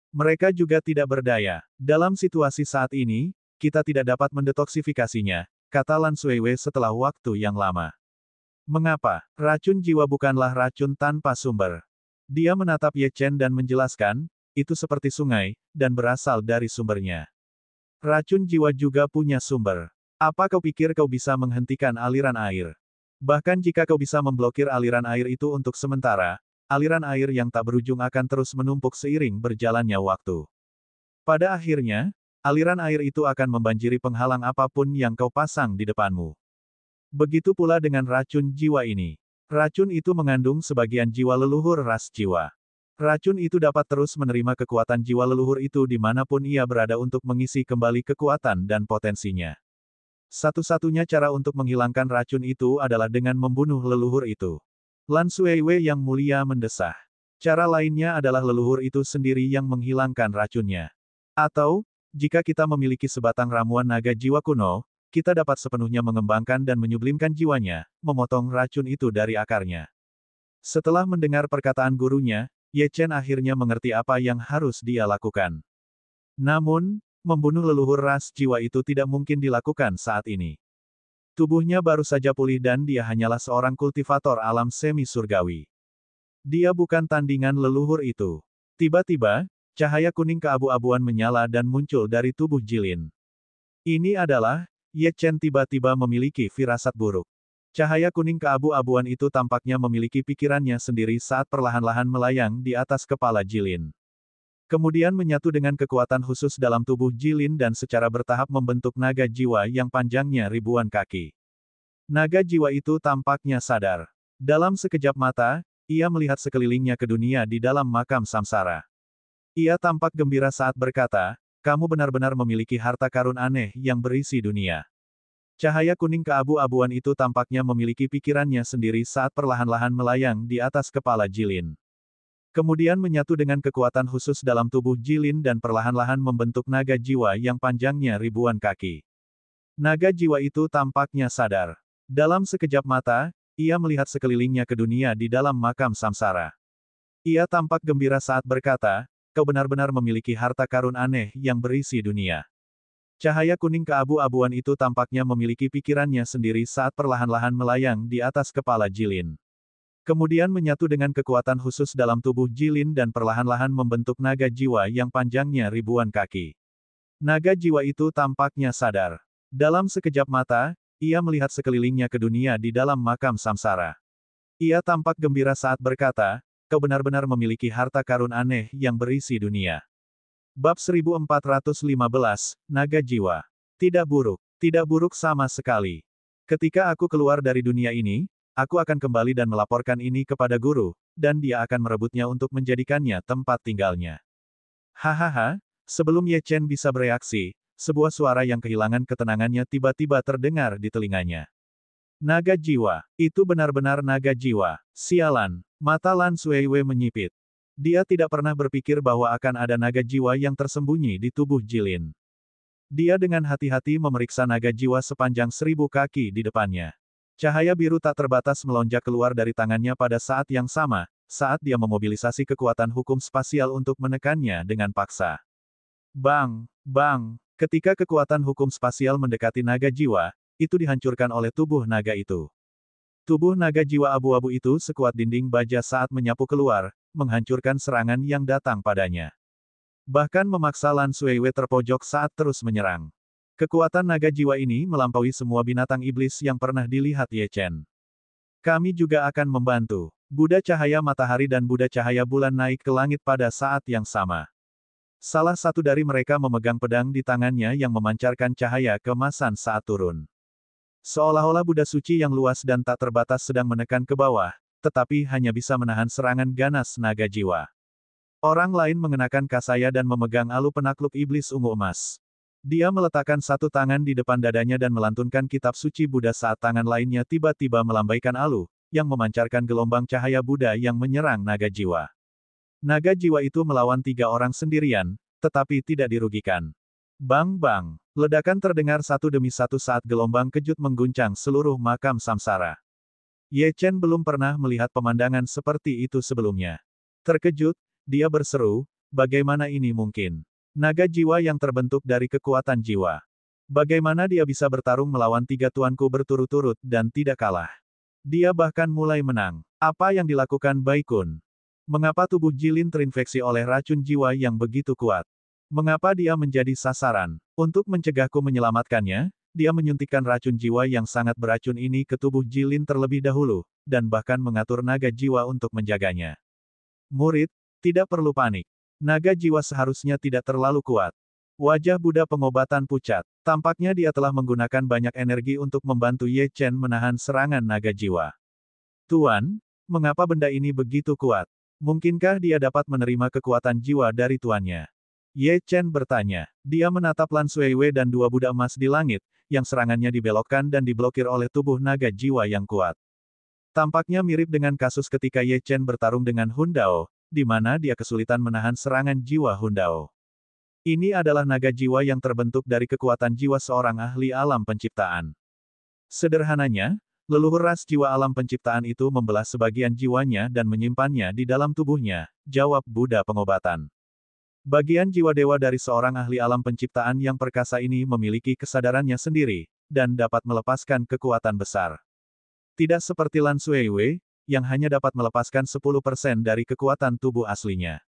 Mereka juga tidak berdaya. Dalam situasi saat ini, kita tidak dapat mendetoksifikasinya, kata Lan Suiwei setelah waktu yang lama. Mengapa? Racun jiwa bukanlah racun tanpa sumber. Dia menatap Ye Chen dan menjelaskan, itu seperti sungai, dan berasal dari sumbernya. Racun jiwa juga punya sumber. Apa kau pikir kau bisa menghentikan aliran air? Bahkan jika kau bisa memblokir aliran air itu untuk sementara, aliran air yang tak berujung akan terus menumpuk seiring berjalannya waktu. Pada akhirnya, aliran air itu akan membanjiri penghalang apapun yang kau pasang di depanmu. Begitu pula dengan racun jiwa ini. Racun itu mengandung sebagian jiwa leluhur ras jiwa. Racun itu dapat terus menerima kekuatan jiwa leluhur itu dimanapun ia berada untuk mengisi kembali kekuatan dan potensinya. Satu-satunya cara untuk menghilangkan racun itu adalah dengan membunuh leluhur itu. Lan Suiwei yang mulia mendesah. Cara lainnya adalah leluhur itu sendiri yang menghilangkan racunnya. Atau, jika kita memiliki sebatang ramuan naga jiwa kuno, kita dapat sepenuhnya mengembangkan dan menyublimkan jiwanya, memotong racun itu dari akarnya. Setelah mendengar perkataan gurunya, Ye Chen akhirnya mengerti apa yang harus dia lakukan. Namun, membunuh leluhur ras jiwa itu tidak mungkin dilakukan saat ini. Tubuhnya baru saja pulih dan dia hanyalah seorang kultivator alam semi surgawi. Dia bukan tandingan leluhur itu. Tiba-tiba, cahaya kuning keabu-abuan menyala dan muncul dari tubuh Jilin. Ini adalah, Ye Chen tiba-tiba memiliki firasat buruk. Cahaya kuning keabu-abuan itu tampaknya memiliki pikirannya sendiri saat perlahan-lahan melayang di atas kepala Jilin. Kemudian menyatu dengan kekuatan khusus dalam tubuh Jilin dan secara bertahap membentuk naga jiwa yang panjangnya ribuan kaki. Naga jiwa itu tampaknya sadar. Dalam sekejap mata, ia melihat sekelilingnya ke dunia di dalam makam samsara. Ia tampak gembira saat berkata, "Kamu benar-benar memiliki harta karun aneh yang berisi dunia." Cahaya kuning keabu-abuan itu tampaknya memiliki pikirannya sendiri saat perlahan-lahan melayang di atas kepala Jilin. Kemudian menyatu dengan kekuatan khusus dalam tubuh Jilin dan perlahan-lahan membentuk naga jiwa yang panjangnya ribuan kaki. Naga jiwa itu tampaknya sadar. Dalam sekejap mata, ia melihat sekelilingnya ke dunia di dalam makam samsara. Ia tampak gembira saat berkata, "Kau benar-benar memiliki harta karun aneh yang berisi dunia." Cahaya kuning keabu-abuan itu tampaknya memiliki pikirannya sendiri saat perlahan-lahan melayang di atas kepala Jilin. Kemudian menyatu dengan kekuatan khusus dalam tubuh Jilin dan perlahan-lahan membentuk naga jiwa yang panjangnya ribuan kaki. Naga jiwa itu tampaknya sadar. Dalam sekejap mata, ia melihat sekelilingnya ke dunia di dalam makam samsara. Ia tampak gembira saat berkata, "Kau benar-benar memiliki harta karun aneh yang berisi dunia." Bab 1415, Naga Jiwa. Tidak buruk sama sekali. Ketika aku keluar dari dunia ini, aku akan kembali dan melaporkan ini kepada guru, dan dia akan merebutnya untuk menjadikannya tempat tinggalnya. Hahaha, sebelum Ye Chen bisa bereaksi, sebuah suara yang kehilangan ketenangannya tiba-tiba terdengar di telinganya. Naga jiwa, itu benar-benar naga jiwa. Sialan, mata Lan Suiwei menyipit. Dia tidak pernah berpikir bahwa akan ada naga jiwa yang tersembunyi di tubuh Jilin. Dia dengan hati-hati memeriksa naga jiwa sepanjang 1000 kaki di depannya. Cahaya biru tak terbatas melonjak keluar dari tangannya pada saat yang sama, saat dia memobilisasi kekuatan hukum spasial untuk menekannya dengan paksa. Bang, bang, ketika kekuatan hukum spasial mendekati naga jiwa, itu dihancurkan oleh tubuh naga itu. Tubuh naga jiwa abu-abu itu sekuat dinding baja saat menyapu keluar, menghancurkan serangan yang datang padanya. Bahkan memaksa Lan Suiwei terpojok saat terus menyerang. Kekuatan naga jiwa ini melampaui semua binatang iblis yang pernah dilihat Ye Chen. Kami juga akan membantu. Buddha cahaya matahari dan Buddha cahaya bulan naik ke langit pada saat yang sama. Salah satu dari mereka memegang pedang di tangannya yang memancarkan cahaya keemasan saat turun. Seolah-olah Buddha suci yang luas dan tak terbatas sedang menekan ke bawah, tetapi hanya bisa menahan serangan ganas naga jiwa. Orang lain mengenakan kasaya dan memegang alu penakluk iblis ungu emas. Dia meletakkan satu tangan di depan dadanya dan melantunkan kitab suci Buddha saat tangan lainnya tiba-tiba melambaikan alu, yang memancarkan gelombang cahaya Buddha yang menyerang naga jiwa. Naga jiwa itu melawan 3 orang sendirian, tetapi tidak dirugikan. Bang-bang, ledakan terdengar satu demi satu saat gelombang kejut mengguncang seluruh makam samsara. Ye Chen belum pernah melihat pemandangan seperti itu sebelumnya. Terkejut, dia berseru, bagaimana ini mungkin? Naga jiwa yang terbentuk dari kekuatan jiwa. Bagaimana dia bisa bertarung melawan 3 tuanku berturut-turut dan tidak kalah? Dia bahkan mulai menang. Apa yang dilakukan Bai Kun? Mengapa tubuh Jilin terinfeksi oleh racun jiwa yang begitu kuat? Mengapa dia menjadi sasaran? Untuk mencegahku menyelamatkannya, dia menyuntikkan racun jiwa yang sangat beracun ini ke tubuh Jilin terlebih dahulu, dan bahkan mengatur naga jiwa untuk menjaganya. Murid, tidak perlu panik. Naga jiwa seharusnya tidak terlalu kuat. Wajah Buddha pengobatan pucat. Tampaknya dia telah menggunakan banyak energi untuk membantu Ye Chen menahan serangan naga jiwa. Tuan, mengapa benda ini begitu kuat? Mungkinkah dia dapat menerima kekuatan jiwa dari tuannya? Ye Chen bertanya. Dia menatap Lan Suiwei dan 2 Buddha emas di langit, yang serangannya dibelokkan dan diblokir oleh tubuh naga jiwa yang kuat. Tampaknya mirip dengan kasus ketika Ye Chen bertarung dengan Hun Dao, di mana dia kesulitan menahan serangan jiwa Hun Dao. Ini adalah naga jiwa yang terbentuk dari kekuatan jiwa seorang ahli alam penciptaan. Sederhananya, leluhur ras jiwa alam penciptaan itu membelah sebagian jiwanya dan menyimpannya di dalam tubuhnya, jawab Buddha pengobatan. Bagian jiwa dewa dari seorang ahli alam penciptaan yang perkasa ini memiliki kesadarannya sendiri, dan dapat melepaskan kekuatan besar. Tidak seperti Lan Suiwei, yang hanya dapat melepaskan 10% dari kekuatan tubuh aslinya.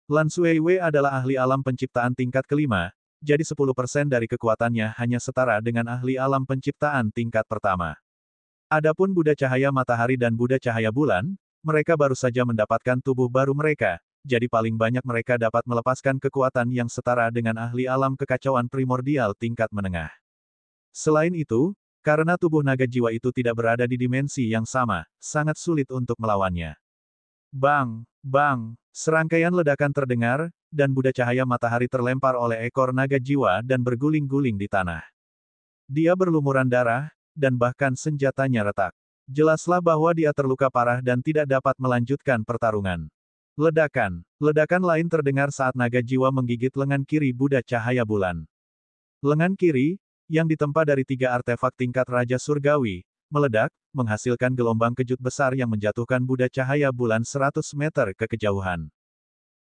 Lan Suiwei adalah ahli alam penciptaan tingkat kelima, jadi 10% dari kekuatannya hanya setara dengan ahli alam penciptaan tingkat pertama. Adapun Buddha cahaya matahari dan Buddha cahaya bulan, mereka baru saja mendapatkan tubuh baru mereka, jadi paling banyak mereka dapat melepaskan kekuatan yang setara dengan ahli alam kekacauan primordial tingkat menengah. Selain itu, karena tubuh naga jiwa itu tidak berada di dimensi yang sama, sangat sulit untuk melawannya. Bang! Bang! Serangkaian ledakan terdengar, dan Buddha cahaya matahari terlempar oleh ekor naga jiwa dan berguling-guling di tanah. Dia berlumuran darah, dan bahkan senjatanya retak. Jelaslah bahwa dia terluka parah dan tidak dapat melanjutkan pertarungan. Ledakan. Ledakan lain terdengar saat naga jiwa menggigit lengan kiri Buddha cahaya bulan. Lengan kiri, yang ditempa dari 3 artefak tingkat Raja Surgawi, meledak, menghasilkan gelombang kejut besar yang menjatuhkan Buddha cahaya bulan 100 meter ke kejauhan.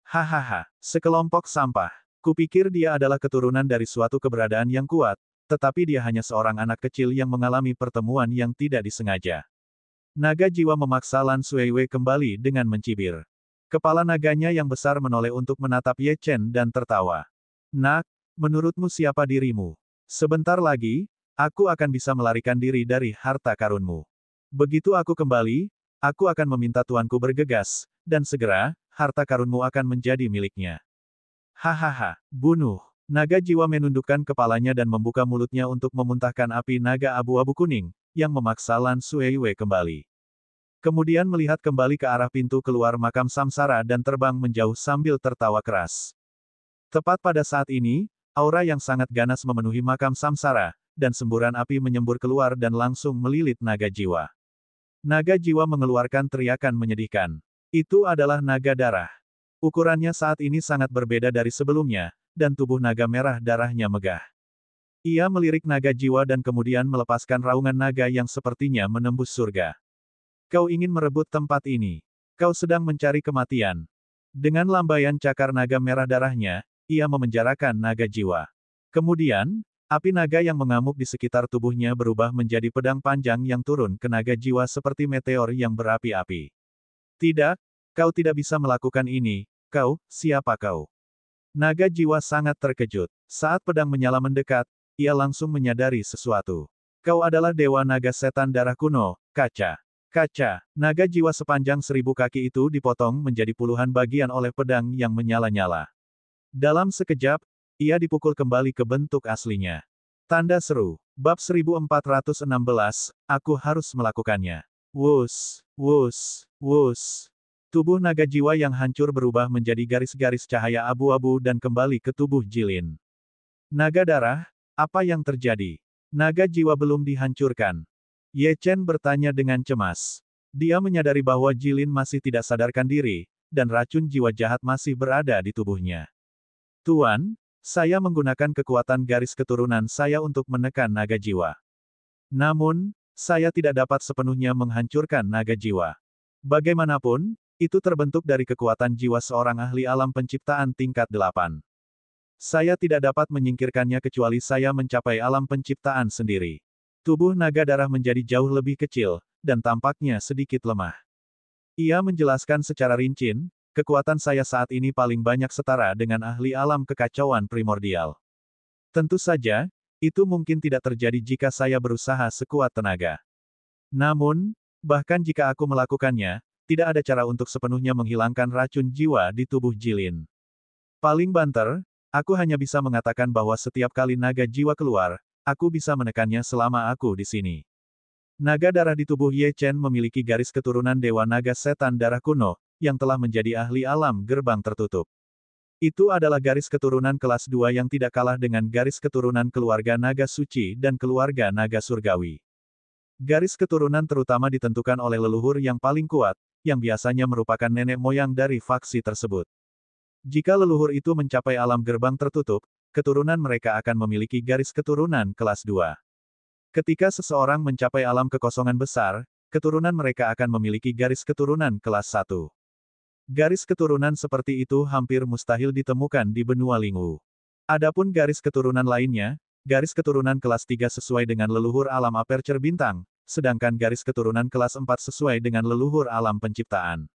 Hahaha, sekelompok sampah. Kupikir dia adalah keturunan dari suatu keberadaan yang kuat, tetapi dia hanya seorang anak kecil yang mengalami pertemuan yang tidak disengaja. Naga jiwa memaksa Lan Suiwei kembali dengan mencibir. Kepala naganya yang besar menoleh untuk menatap Ye Chen dan tertawa. Nak, menurutmu siapa dirimu? Sebentar lagi, aku akan bisa melarikan diri dari harta karunmu. Begitu aku kembali, aku akan meminta tuanku bergegas, dan segera, harta karunmu akan menjadi miliknya. Hahaha, bunuh. Naga jiwa menundukkan kepalanya dan membuka mulutnya untuk memuntahkan api naga abu-abu kuning, yang memaksa Lan Suiwei kembali. Kemudian melihat kembali ke arah pintu keluar makam samsara dan terbang menjauh sambil tertawa keras. Tepat pada saat ini, aura yang sangat ganas memenuhi makam samsara, dan semburan api menyembur keluar dan langsung melilit naga jiwa. Naga jiwa mengeluarkan teriakan menyedihkan. Itu adalah naga darah. Ukurannya saat ini sangat berbeda dari sebelumnya, dan tubuh naga merah darahnya megah. Ia melirik naga jiwa dan kemudian melepaskan raungan naga yang sepertinya menembus surga. Kau ingin merebut tempat ini. Kau sedang mencari kematian. Dengan lambaian cakar naga merah darahnya, ia memenjarakan naga jiwa. Kemudian, api naga yang mengamuk di sekitar tubuhnya berubah menjadi pedang panjang yang turun ke naga jiwa seperti meteor yang berapi-api. Tidak, kau tidak bisa melakukan ini. Kau, siapa kau? Naga jiwa sangat terkejut. Saat pedang menyala mendekat, ia langsung menyadari sesuatu. Kau adalah dewa naga setan darah kuno, Kaca. Kaca, naga jiwa sepanjang 1000 kaki itu dipotong menjadi puluhan bagian oleh pedang yang menyala-nyala. Dalam sekejap, ia dipukul kembali ke bentuk aslinya. Tanda seru. Bab 1416, aku harus melakukannya. Wus, wus, wus. Tubuh naga jiwa yang hancur berubah menjadi garis-garis cahaya abu-abu dan kembali ke tubuh Jilin. Naga darah, apa yang terjadi? Naga jiwa belum dihancurkan. Ye Chen bertanya dengan cemas. Dia menyadari bahwa Jilin masih tidak sadarkan diri, dan racun jiwa jahat masih berada di tubuhnya. Tuan, saya menggunakan kekuatan garis keturunan saya untuk menekan naga jiwa. Namun, saya tidak dapat sepenuhnya menghancurkan naga jiwa. Bagaimanapun, itu terbentuk dari kekuatan jiwa seorang ahli alam penciptaan tingkat 8. Saya tidak dapat menyingkirkannya kecuali saya mencapai alam penciptaan sendiri. Tubuh naga darah menjadi jauh lebih kecil, dan tampaknya sedikit lemah. Ia menjelaskan secara rinci, kekuatan saya saat ini paling banyak setara dengan ahli alam kekacauan primordial. Tentu saja, itu mungkin tidak terjadi jika saya berusaha sekuat tenaga. Namun, bahkan jika aku melakukannya, tidak ada cara untuk sepenuhnya menghilangkan racun jiwa di tubuh Jilin. Paling banter, aku hanya bisa mengatakan bahwa setiap kali naga jiwa keluar, aku bisa menekannya selama aku di sini. Naga darah di tubuh Ye Chen memiliki garis keturunan Dewa Naga Setan Darah Kuno, yang telah menjadi ahli alam gerbang tertutup. Itu adalah garis keturunan kelas 2 yang tidak kalah dengan garis keturunan keluarga Naga Suci dan keluarga Naga Surgawi. Garis keturunan terutama ditentukan oleh leluhur yang paling kuat, yang biasanya merupakan nenek moyang dari faksi tersebut. Jika leluhur itu mencapai alam gerbang tertutup, keturunan mereka akan memiliki garis keturunan kelas 2. Ketika seseorang mencapai alam kekosongan besar, keturunan mereka akan memiliki garis keturunan kelas 1. Garis keturunan seperti itu hampir mustahil ditemukan di benua Lingwu. Adapun garis keturunan lainnya, garis keturunan kelas 3 sesuai dengan leluhur alam aperture bintang, sedangkan garis keturunan kelas 4 sesuai dengan leluhur alam penciptaan.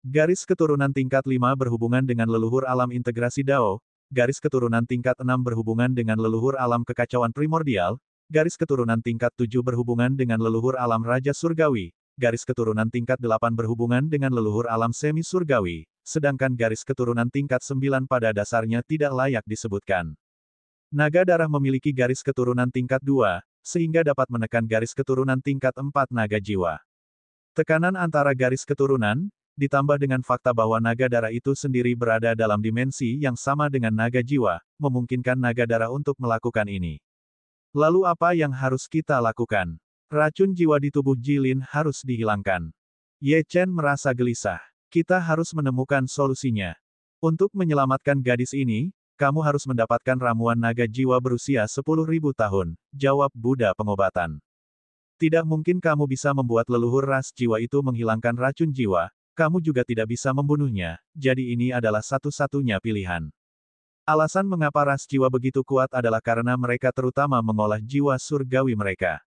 Garis keturunan tingkat 5 berhubungan dengan leluhur alam integrasi Dao, garis keturunan tingkat 6 berhubungan dengan leluhur alam kekacauan primordial, garis keturunan tingkat 7 berhubungan dengan leluhur alam Raja Surgawi, garis keturunan tingkat 8 berhubungan dengan leluhur alam semi surgawi, sedangkan garis keturunan tingkat 9 pada dasarnya tidak layak disebutkan. Naga darah memiliki garis keturunan tingkat 2, sehingga dapat menekan garis keturunan tingkat 4 naga jiwa. Tekanan antara garis keturunan, ditambah dengan fakta bahwa naga darah itu sendiri berada dalam dimensi yang sama dengan naga jiwa, memungkinkan naga darah untuk melakukan ini. Lalu apa yang harus kita lakukan? Racun jiwa di tubuh Jilin harus dihilangkan. Ye Chen merasa gelisah. Kita harus menemukan solusinya. Untuk menyelamatkan gadis ini, kamu harus mendapatkan ramuan naga jiwa berusia 10.000 tahun, jawab Buddha pengobatan. Tidak mungkin kamu bisa membuat leluhur ras jiwa itu menghilangkan racun jiwa, kamu juga tidak bisa membunuhnya, jadi ini adalah satu-satunya pilihan. Alasan mengapa ras jiwa begitu kuat adalah karena mereka terutama mengolah jiwa surgawi mereka.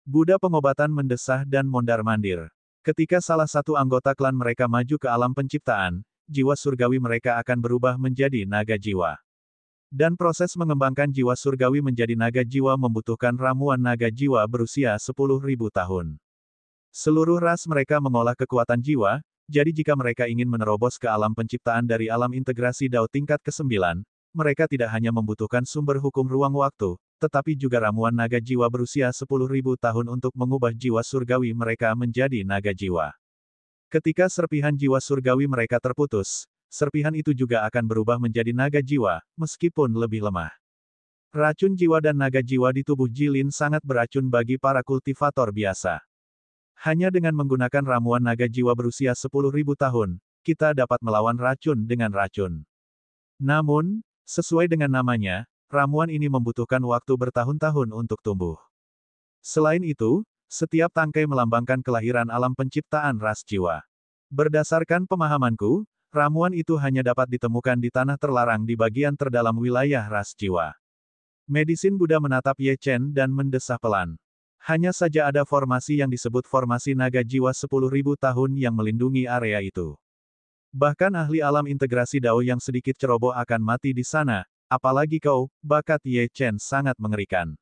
Buddha pengobatan mendesah dan mondar-mandir. Ketika salah satu anggota klan mereka maju ke alam penciptaan, jiwa surgawi mereka akan berubah menjadi naga jiwa. Dan proses mengembangkan jiwa surgawi menjadi naga jiwa membutuhkan ramuan naga jiwa berusia 10.000 tahun. Seluruh ras mereka mengolah kekuatan jiwa, jadi jika mereka ingin menerobos ke alam penciptaan dari alam integrasi Dao tingkat ke-9, mereka tidak hanya membutuhkan sumber hukum ruang waktu, tetapi juga ramuan naga jiwa berusia 10.000 tahun untuk mengubah jiwa surgawi mereka menjadi naga jiwa. Ketika serpihan jiwa surgawi mereka terputus, serpihan itu juga akan berubah menjadi naga jiwa, meskipun lebih lemah. Racun jiwa dan naga jiwa di tubuh Jilin sangat beracun bagi para kultivator biasa. Hanya dengan menggunakan ramuan naga jiwa berusia 10.000 tahun, kita dapat melawan racun dengan racun. Namun, sesuai dengan namanya, ramuan ini membutuhkan waktu bertahun-tahun untuk tumbuh. Selain itu, setiap tangkai melambangkan kelahiran alam penciptaan ras jiwa. Berdasarkan pemahamanku, ramuan itu hanya dapat ditemukan di tanah terlarang di bagian terdalam wilayah ras jiwa. Medisin Buddha menatap Ye Chen dan mendesah pelan. Hanya saja ada formasi yang disebut formasi naga jiwa 10.000 tahun yang melindungi area itu. Bahkan ahli alam integrasi Dao yang sedikit ceroboh akan mati di sana, apalagi kau, bakat Ye Chen sangat mengerikan.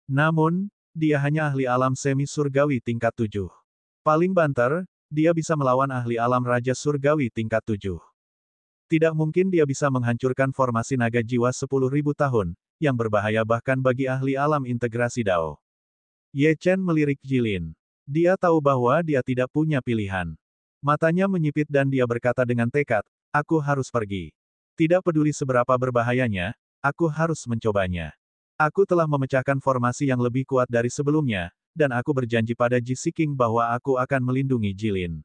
Namun, dia hanya ahli alam semi surgawi tingkat 7. Paling banter, dia bisa melawan ahli alam Raja Surgawi tingkat 7. Tidak mungkin dia bisa menghancurkan formasi naga jiwa 10.000 tahun, yang berbahaya bahkan bagi ahli alam integrasi Dao. Ye Chen melirik Jilin. Dia tahu bahwa dia tidak punya pilihan. Matanya menyipit dan dia berkata dengan tekad, aku harus pergi. Tidak peduli seberapa berbahayanya, aku harus mencobanya. Aku telah memecahkan formasi yang lebih kuat dari sebelumnya, dan aku berjanji pada Ji Siking bahwa aku akan melindungi Jilin.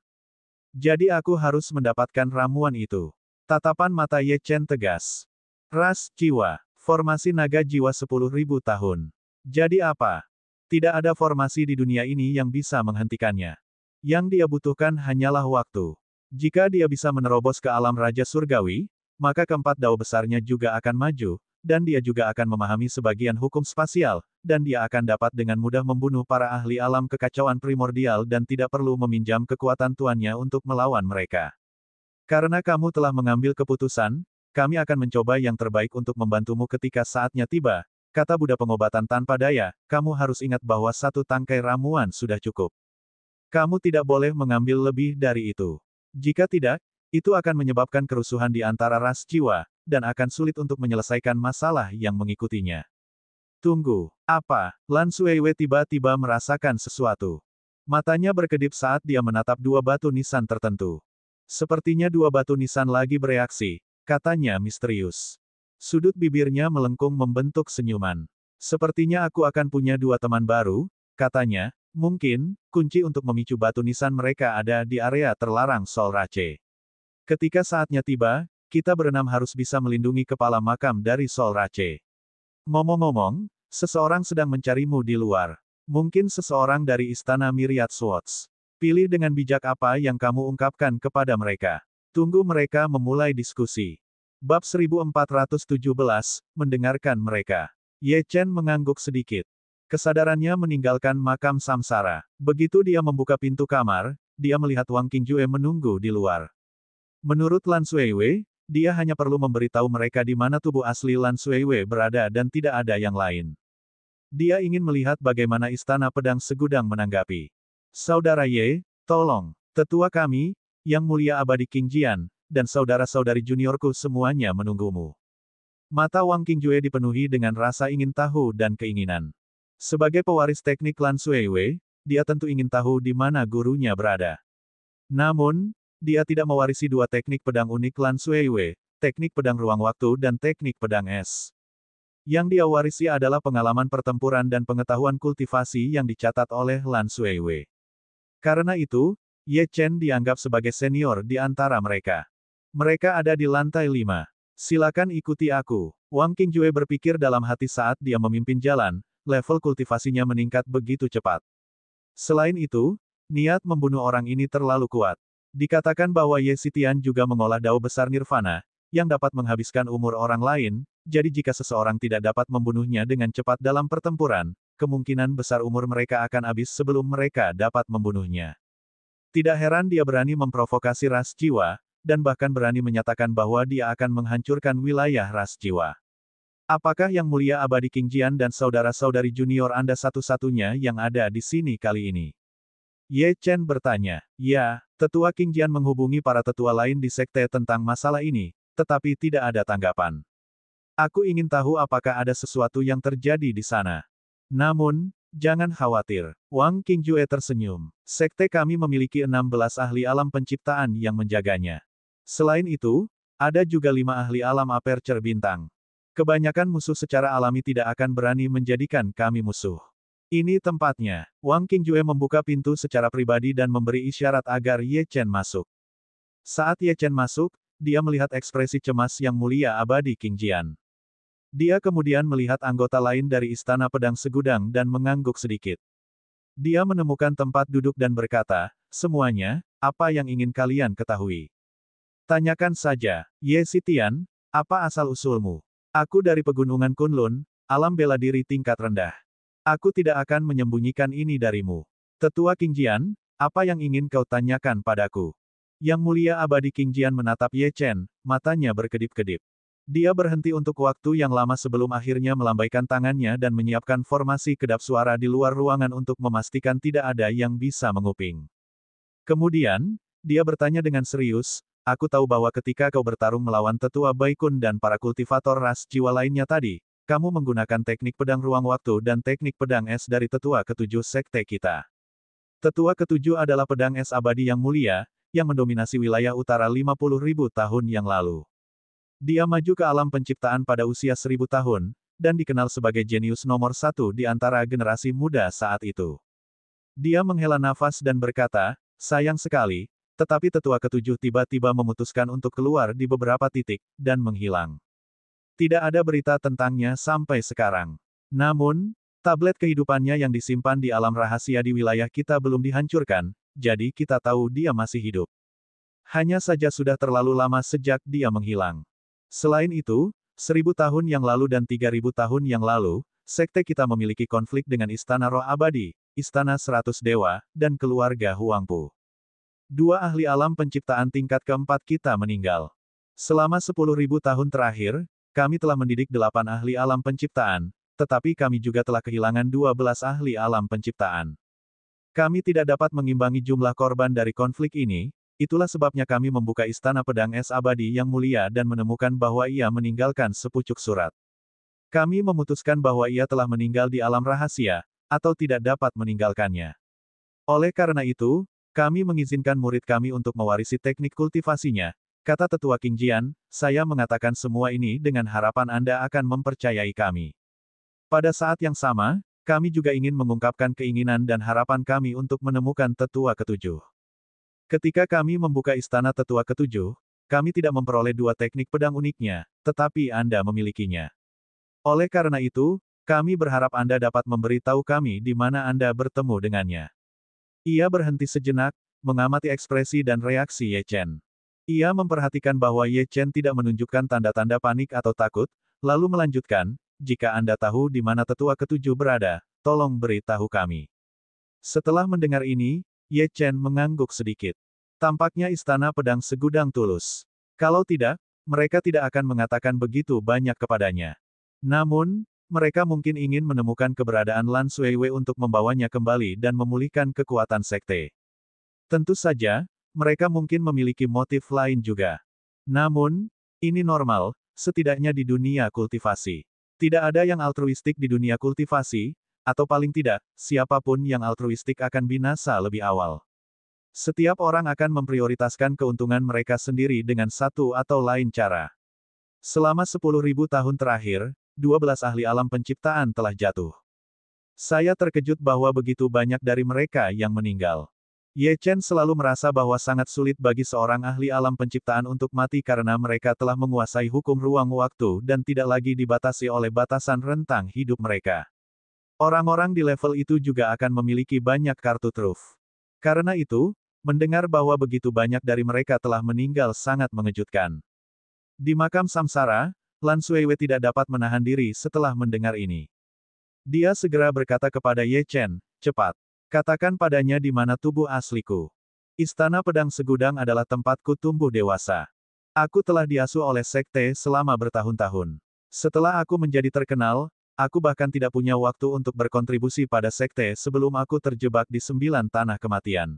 Jadi aku harus mendapatkan ramuan itu. Tatapan mata Ye Chen tegas. Ras jiwa, formasi naga jiwa 10.000 tahun. Jadi apa? Tidak ada formasi di dunia ini yang bisa menghentikannya. Yang dia butuhkan hanyalah waktu. Jika dia bisa menerobos ke alam Raja Surgawi, maka keempat Dao besarnya juga akan maju, dan dia juga akan memahami sebagian hukum spasial, dan dia akan dapat dengan mudah membunuh para ahli alam kekacauan primordial dan tidak perlu meminjam kekuatan tuannya untuk melawan mereka. Karena kamu telah mengambil keputusan, kami akan mencoba yang terbaik untuk membantumu ketika saatnya tiba, kata Buddha pengobatan tanpa daya, kamu harus ingat bahwa satu tangkai ramuan sudah cukup. Kamu tidak boleh mengambil lebih dari itu. Jika tidak, itu akan menyebabkan kerusuhan di antara ras jiwa, dan akan sulit untuk menyelesaikan masalah yang mengikutinya. Tunggu, apa? Lan Suiwei tiba-tiba merasakan sesuatu. Matanya berkedip saat dia menatap dua batu nisan tertentu. Sepertinya dua batu nisan lagi bereaksi, katanya misterius. Sudut bibirnya melengkung membentuk senyuman. Sepertinya aku akan punya dua teman baru, katanya, mungkin, kunci untuk memicu batu nisan mereka ada di area terlarang Sol Rache. Ketika saatnya tiba, kita berenam harus bisa melindungi kepala makam dari Sol Rache. Ngomong-ngomong, seseorang sedang mencarimu di luar. Mungkin seseorang dari istana Myriad Swords. Pilih dengan bijak apa yang kamu ungkapkan kepada mereka. Tunggu mereka memulai diskusi. Bab 1417, mendengarkan mereka. Ye Chen mengangguk sedikit. Kesadarannya meninggalkan makam samsara. Begitu dia membuka pintu kamar, dia melihat Wang Qingjue menunggu di luar. Menurut Lan Suiwei, dia hanya perlu memberitahu mereka di mana tubuh asli Lan Suiwei berada dan tidak ada yang lain. Dia ingin melihat bagaimana Istana Pedang Segudang menanggapi. Saudara Ye, tolong, tetua kami, Yang Mulia Abadi King Jian, dan saudara-saudari juniorku semuanya menunggumu. Mata Wang Qingjue dipenuhi dengan rasa ingin tahu dan keinginan. Sebagai pewaris teknik Lan Suiwei, dia tentu ingin tahu di mana gurunya berada. Namun, dia tidak mewarisi dua teknik pedang unik Lan Suiwei, teknik pedang ruang waktu dan teknik pedang es. Yang dia warisi adalah pengalaman pertempuran dan pengetahuan kultivasi yang dicatat oleh Lan Suiwei. Karena itu, Ye Chen dianggap sebagai senior di antara mereka. Mereka ada di lantai 5. Silakan ikuti aku. Wang Qingjue berpikir dalam hati saat dia memimpin jalan, level kultivasinya meningkat begitu cepat. Selain itu, niat membunuh orang ini terlalu kuat. Dikatakan bahwa Ye Xitian juga mengolah dao besar nirvana, yang dapat menghabiskan umur orang lain, jadi jika seseorang tidak dapat membunuhnya dengan cepat dalam pertempuran, kemungkinan besar umur mereka akan habis sebelum mereka dapat membunuhnya. Tidak heran dia berani memprovokasi ras jiwa, dan bahkan berani menyatakan bahwa dia akan menghancurkan wilayah ras jiwa. Apakah Yang Mulia Abadi King Jian dan saudara-saudari junior Anda satu-satunya yang ada di sini kali ini? Ye Chen bertanya. Ya, tetua King Jian menghubungi para tetua lain di sekte tentang masalah ini, tetapi tidak ada tanggapan. Aku ingin tahu apakah ada sesuatu yang terjadi di sana. Namun, jangan khawatir. Wang Qingjue tersenyum. Sekte kami memiliki 16 ahli alam penciptaan yang menjaganya. Selain itu, ada juga 5 ahli alam aperture bintang. Kebanyakan musuh secara alami tidak akan berani menjadikan kami musuh. Ini tempatnya. Wang Qingjue membuka pintu secara pribadi dan memberi isyarat agar Ye Chen masuk. Saat Ye Chen masuk, dia melihat ekspresi cemas Yang Mulia Abadi King Jian. Dia kemudian melihat anggota lain dari Istana Pedang Segudang dan mengangguk sedikit. Dia menemukan tempat duduk dan berkata, semuanya, apa yang ingin kalian ketahui? Tanyakan saja, Ye Xitian, apa asal-usulmu? Aku dari Pegunungan Kunlun, alam bela diri tingkat rendah. Aku tidak akan menyembunyikan ini darimu. Tetua King Jian, apa yang ingin kau tanyakan padaku? Yang Mulia Abadi King Jian menatap Ye Chen, matanya berkedip-kedip. Dia berhenti untuk waktu yang lama sebelum akhirnya melambaikan tangannya dan menyiapkan formasi kedap suara di luar ruangan untuk memastikan tidak ada yang bisa menguping. Kemudian, dia bertanya dengan serius, aku tahu bahwa ketika kau bertarung melawan Tetua Baikun dan para kultivator ras jiwa lainnya tadi, kamu menggunakan teknik pedang ruang waktu dan teknik pedang es dari Tetua Ketujuh Sekte kita. Tetua Ketujuh adalah pedang es abadi yang mulia, yang mendominasi wilayah utara 50.000 tahun yang lalu. Dia maju ke alam penciptaan pada usia 1000 tahun, dan dikenal sebagai jenius nomor 1 di antara generasi muda saat itu. Dia menghela nafas dan berkata, sayang sekali, tetapi Tetua Ketujuh tiba-tiba memutuskan untuk keluar di beberapa titik, dan menghilang. Tidak ada berita tentangnya sampai sekarang. Namun, tablet kehidupannya yang disimpan di alam rahasia di wilayah kita belum dihancurkan, jadi kita tahu dia masih hidup. Hanya saja sudah terlalu lama sejak dia menghilang. Selain itu, 1000 tahun yang lalu dan 3000 tahun yang lalu, sekte kita memiliki konflik dengan Istana Roh Abadi, Istana 100 Dewa, dan keluarga Huangpu. 2 ahli alam penciptaan tingkat keempat kita meninggal. Selama 10.000 tahun terakhir, kami telah mendidik 8 ahli alam penciptaan, tetapi kami juga telah kehilangan 12 ahli alam penciptaan. Kami tidak dapat mengimbangi jumlah korban dari konflik ini, itulah sebabnya kami membuka Istana Pedang Es Abadi yang mulia dan menemukan bahwa ia meninggalkan sepucuk surat. Kami memutuskan bahwa ia telah meninggal di alam rahasia, atau tidak dapat meninggalkannya. Oleh karena itu, kami mengizinkan murid kami untuk mewarisi teknik kultivasinya, kata Tetua King Jian, saya mengatakan semua ini dengan harapan Anda akan mempercayai kami. Pada saat yang sama, kami juga ingin mengungkapkan keinginan dan harapan kami untuk menemukan Tetua Ketujuh. Ketika kami membuka Istana Tetua Ketujuh, kami tidak memperoleh 2 teknik pedang uniknya, tetapi Anda memilikinya. Oleh karena itu, kami berharap Anda dapat memberitahu kami di mana Anda bertemu dengannya. Ia berhenti sejenak, mengamati ekspresi dan reaksi Ye Chen. Ia memperhatikan bahwa Ye Chen tidak menunjukkan tanda-tanda panik atau takut, lalu melanjutkan, jika Anda tahu di mana Tetua Ketujuh berada, tolong beritahu kami. Setelah mendengar ini, Ye Chen mengangguk sedikit. Tampaknya Istana Pedang Segudang tulus. Kalau tidak, mereka tidak akan mengatakan begitu banyak kepadanya. Namun, mereka mungkin ingin menemukan keberadaan Lan Suiwei untuk membawanya kembali dan memulihkan kekuatan sekte. Tentu saja, mereka mungkin memiliki motif lain juga. Namun, ini normal, setidaknya di dunia kultivasi. Tidak ada yang altruistik di dunia kultivasi, atau paling tidak, siapapun yang altruistik akan binasa lebih awal. Setiap orang akan memprioritaskan keuntungan mereka sendiri dengan satu atau lain cara. Selama 10.000 tahun terakhir, 12 ahli alam penciptaan telah jatuh. Saya terkejut bahwa begitu banyak dari mereka yang meninggal. Ye Chen selalu merasa bahwa sangat sulit bagi seorang ahli alam penciptaan untuk mati karena mereka telah menguasai hukum ruang waktu dan tidak lagi dibatasi oleh batasan rentang hidup mereka. Orang-orang di level itu juga akan memiliki banyak kartu truf. Karena itu, mendengar bahwa begitu banyak dari mereka telah meninggal sangat mengejutkan. Di makam samsara, Lan Suiwei tidak dapat menahan diri setelah mendengar ini. Dia segera berkata kepada Ye Chen, cepat. Katakan padanya di mana tubuh asliku. Istana Pedang Segudang adalah tempatku tumbuh dewasa. Aku telah diasuh oleh sekte selama bertahun-tahun. Setelah aku menjadi terkenal, aku bahkan tidak punya waktu untuk berkontribusi pada sekte sebelum aku terjebak di 9 tanah kematian.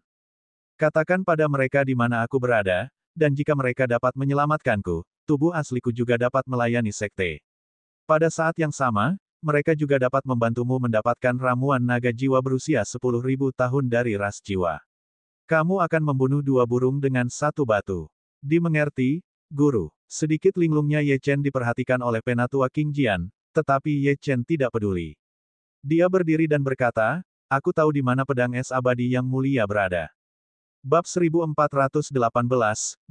Katakan pada mereka di mana aku berada, dan jika mereka dapat menyelamatkanku, tubuh asliku juga dapat melayani sekte. Pada saat yang sama, mereka juga dapat membantumu mendapatkan ramuan naga jiwa berusia 10.000 tahun dari ras jiwa. Kamu akan membunuh 2 burung dengan 1 batu. Dimengerti, guru. Sedikit linglungnya Ye Chen diperhatikan oleh penatua King Jian, tetapi Ye Chen tidak peduli. Dia berdiri dan berkata, aku tahu di mana pedang es abadi yang mulia berada. Bab 1418,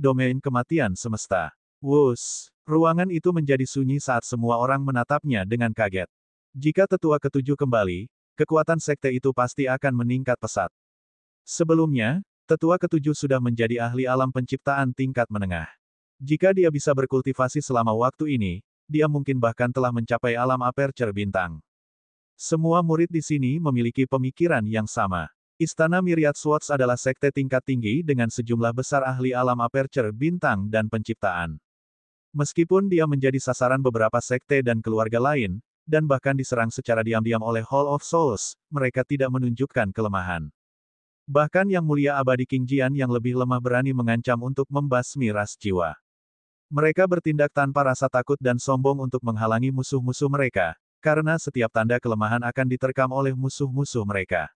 Domain Kematian Semesta. Wus. Ruangan itu menjadi sunyi saat semua orang menatapnya dengan kaget. Jika tetua ketujuh kembali, kekuatan sekte itu pasti akan meningkat pesat. Sebelumnya, tetua ketujuh sudah menjadi ahli alam penciptaan tingkat menengah. Jika dia bisa berkultivasi selama waktu ini, dia mungkin bahkan telah mencapai alam aperture bintang. Semua murid di sini memiliki pemikiran yang sama. Istana Myriad Swords adalah sekte tingkat tinggi dengan sejumlah besar ahli alam aperture bintang dan penciptaan. Meskipun dia menjadi sasaran beberapa sekte dan keluarga lain, dan bahkan diserang secara diam-diam oleh Hall of Souls, mereka tidak menunjukkan kelemahan. Bahkan Yang Mulia Abadi King Jian yang lebih lemah berani mengancam untuk membasmi ras jiwa. Mereka bertindak tanpa rasa takut dan sombong untuk menghalangi musuh-musuh mereka, karena setiap tanda kelemahan akan diterkam oleh musuh-musuh mereka.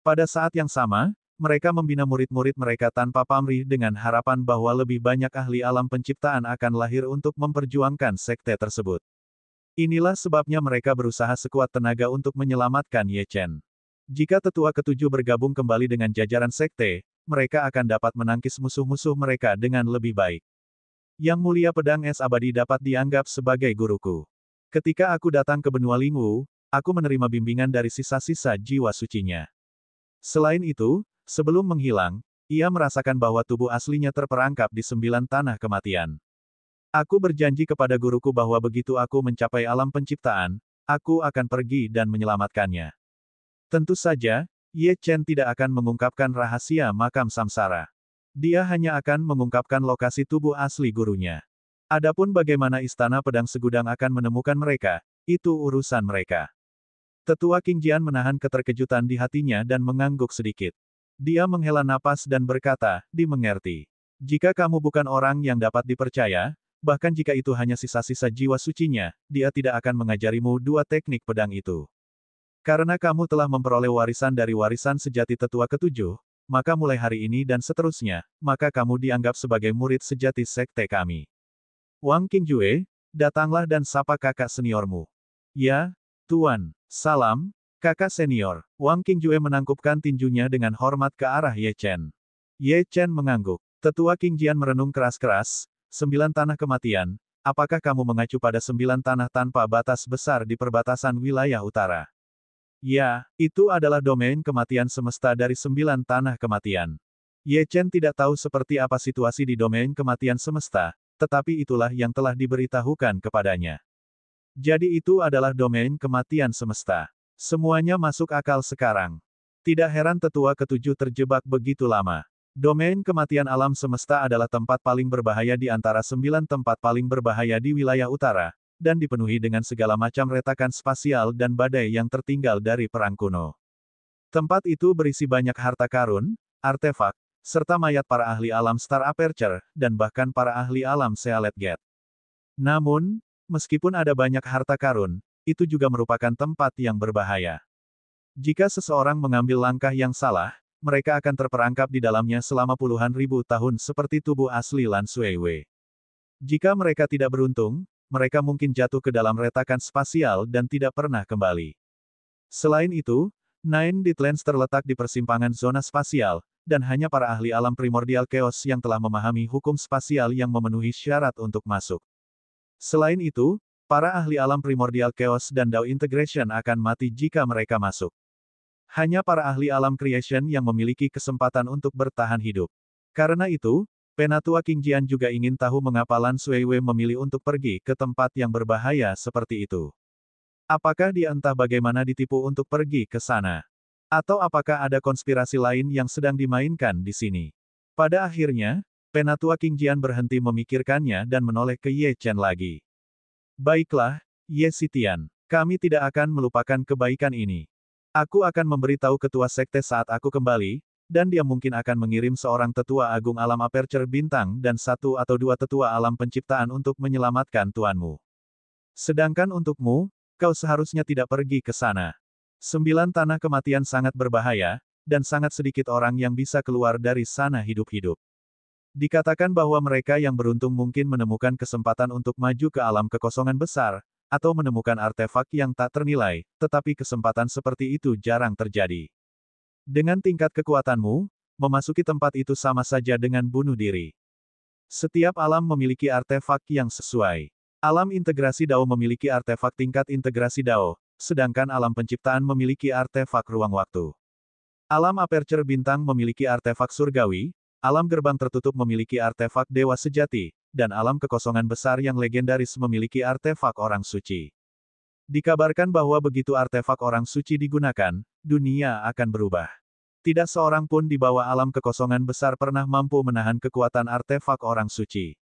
Pada saat yang sama, mereka membina murid-murid mereka tanpa pamrih dengan harapan bahwa lebih banyak ahli alam penciptaan akan lahir untuk memperjuangkan sekte tersebut. Inilah sebabnya mereka berusaha sekuat tenaga untuk menyelamatkan Ye Chen. Jika tetua ketujuh bergabung kembali dengan jajaran sekte, mereka akan dapat menangkis musuh-musuh mereka dengan lebih baik. Yang Mulia Pedang Es Abadi dapat dianggap sebagai guruku. Ketika aku datang ke benua Lingwu, aku menerima bimbingan dari sisa-sisa jiwa sucinya. Selain itu, sebelum menghilang, ia merasakan bahwa tubuh aslinya terperangkap di 9 tanah kematian. Aku berjanji kepada guruku bahwa begitu aku mencapai alam penciptaan, aku akan pergi dan menyelamatkannya. Tentu saja, Ye Chen tidak akan mengungkapkan rahasia makam samsara. Dia hanya akan mengungkapkan lokasi tubuh asli gurunya. Adapun bagaimana Istana Pedang Segudang akan menemukan mereka, itu urusan mereka. Tetua King Jian menahan keterkejutan di hatinya dan mengangguk sedikit. Dia menghela napas dan berkata, dimengerti. Jika kamu bukan orang yang dapat dipercaya, bahkan jika itu hanya sisa-sisa jiwa sucinya, dia tidak akan mengajarimu 2 teknik pedang itu. Karena kamu telah memperoleh warisan dari warisan sejati tetua ketujuh, maka mulai hari ini dan seterusnya, maka kamu dianggap sebagai murid sejati sekte kami. Wang Qingjue, datanglah dan sapa kakak seniormu. Ya, Tuan. Salam, kakak senior. Wang Qingjue menangkupkan tinjunya dengan hormat ke arah Ye Chen. Ye Chen mengangguk. Tetua King Jian merenung keras-keras, 9 tanah kematian, apakah kamu mengacu pada 9 tanah tanpa batas besar di perbatasan wilayah utara? Ya, itu adalah domain kematian semesta dari 9 tanah kematian. Ye Chen tidak tahu seperti apa situasi di domain kematian semesta, tetapi itulah yang telah diberitahukan kepadanya. Jadi itu adalah domain kematian semesta. Semuanya masuk akal sekarang. Tidak heran tetua ketujuh terjebak begitu lama. Domain kematian alam semesta adalah tempat paling berbahaya di antara 9 tempat paling berbahaya di wilayah utara, dan dipenuhi dengan segala macam retakan spasial dan badai yang tertinggal dari perang kuno. Tempat itu berisi banyak harta karun, artefak, serta mayat para ahli alam Star Aperture, dan bahkan para ahli alam Sealet Gate. Namun, meskipun ada banyak harta karun, itu juga merupakan tempat yang berbahaya. Jika seseorang mengambil langkah yang salah, mereka akan terperangkap di dalamnya selama puluhan ribu tahun seperti tubuh asli Lan Suiwei. Jika mereka tidak beruntung, mereka mungkin jatuh ke dalam retakan spasial dan tidak pernah kembali. Selain itu, Nine Deadlands terletak di persimpangan zona spasial, dan hanya para ahli alam primordial chaos yang telah memahami hukum spasial yang memenuhi syarat untuk masuk. Selain itu, para ahli alam primordial chaos dan Dao Integration akan mati jika mereka masuk. Hanya para ahli alam creation yang memiliki kesempatan untuk bertahan hidup. Karena itu, Penatua King Jian juga ingin tahu mengapa Lan Suiwei memilih untuk pergi ke tempat yang berbahaya seperti itu. Apakah dia entah bagaimana ditipu untuk pergi ke sana? Atau apakah ada konspirasi lain yang sedang dimainkan di sini? Pada akhirnya, Penatua King Jian berhenti memikirkannya dan menoleh ke Ye Chen lagi. Baiklah, Ye Sitian. Kami tidak akan melupakan kebaikan ini. Aku akan memberitahu ketua sekte saat aku kembali, dan dia mungkin akan mengirim seorang tetua agung alam aperture bintang dan satu atau dua tetua alam penciptaan untuk menyelamatkan tuanmu. Sedangkan untukmu, kau seharusnya tidak pergi ke sana. 9 tanah kematian sangat berbahaya, dan sangat sedikit orang yang bisa keluar dari sana hidup-hidup. Dikatakan bahwa mereka yang beruntung mungkin menemukan kesempatan untuk maju ke alam kekosongan besar, atau menemukan artefak yang tak ternilai, tetapi kesempatan seperti itu jarang terjadi. Dengan tingkat kekuatanmu, memasuki tempat itu sama saja dengan bunuh diri. Setiap alam memiliki artefak yang sesuai. Alam integrasi Dao memiliki artefak tingkat integrasi Dao, sedangkan alam penciptaan memiliki artefak ruang waktu. Alam aperture bintang memiliki artefak surgawi, alam gerbang tertutup memiliki artefak dewa sejati, dan alam kekosongan besar yang legendaris memiliki artefak orang suci. Dikabarkan bahwa begitu artefak orang suci digunakan, dunia akan berubah. Tidak seorang pun di bawah alam kekosongan besar pernah mampu menahan kekuatan artefak orang suci.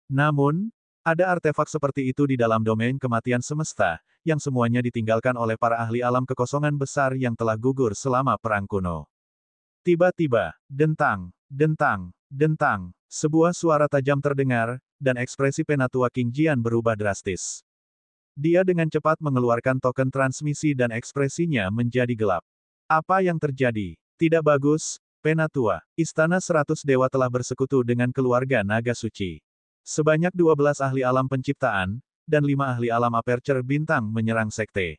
Namun, ada artefak seperti itu di dalam domain kematian semesta, yang semuanya ditinggalkan oleh para ahli alam kekosongan besar yang telah gugur selama perang kuno. Tiba-tiba, dentang, dentang, dentang, sebuah suara tajam terdengar, dan ekspresi Penatua King Jian berubah drastis. Dia dengan cepat mengeluarkan token transmisi dan ekspresinya menjadi gelap. Apa yang terjadi? Tidak bagus, Penatua. Istana 100 Dewa telah bersekutu dengan keluarga naga suci. Sebanyak 12 ahli alam penciptaan, dan 5 ahli alam aperture bintang menyerang sekte.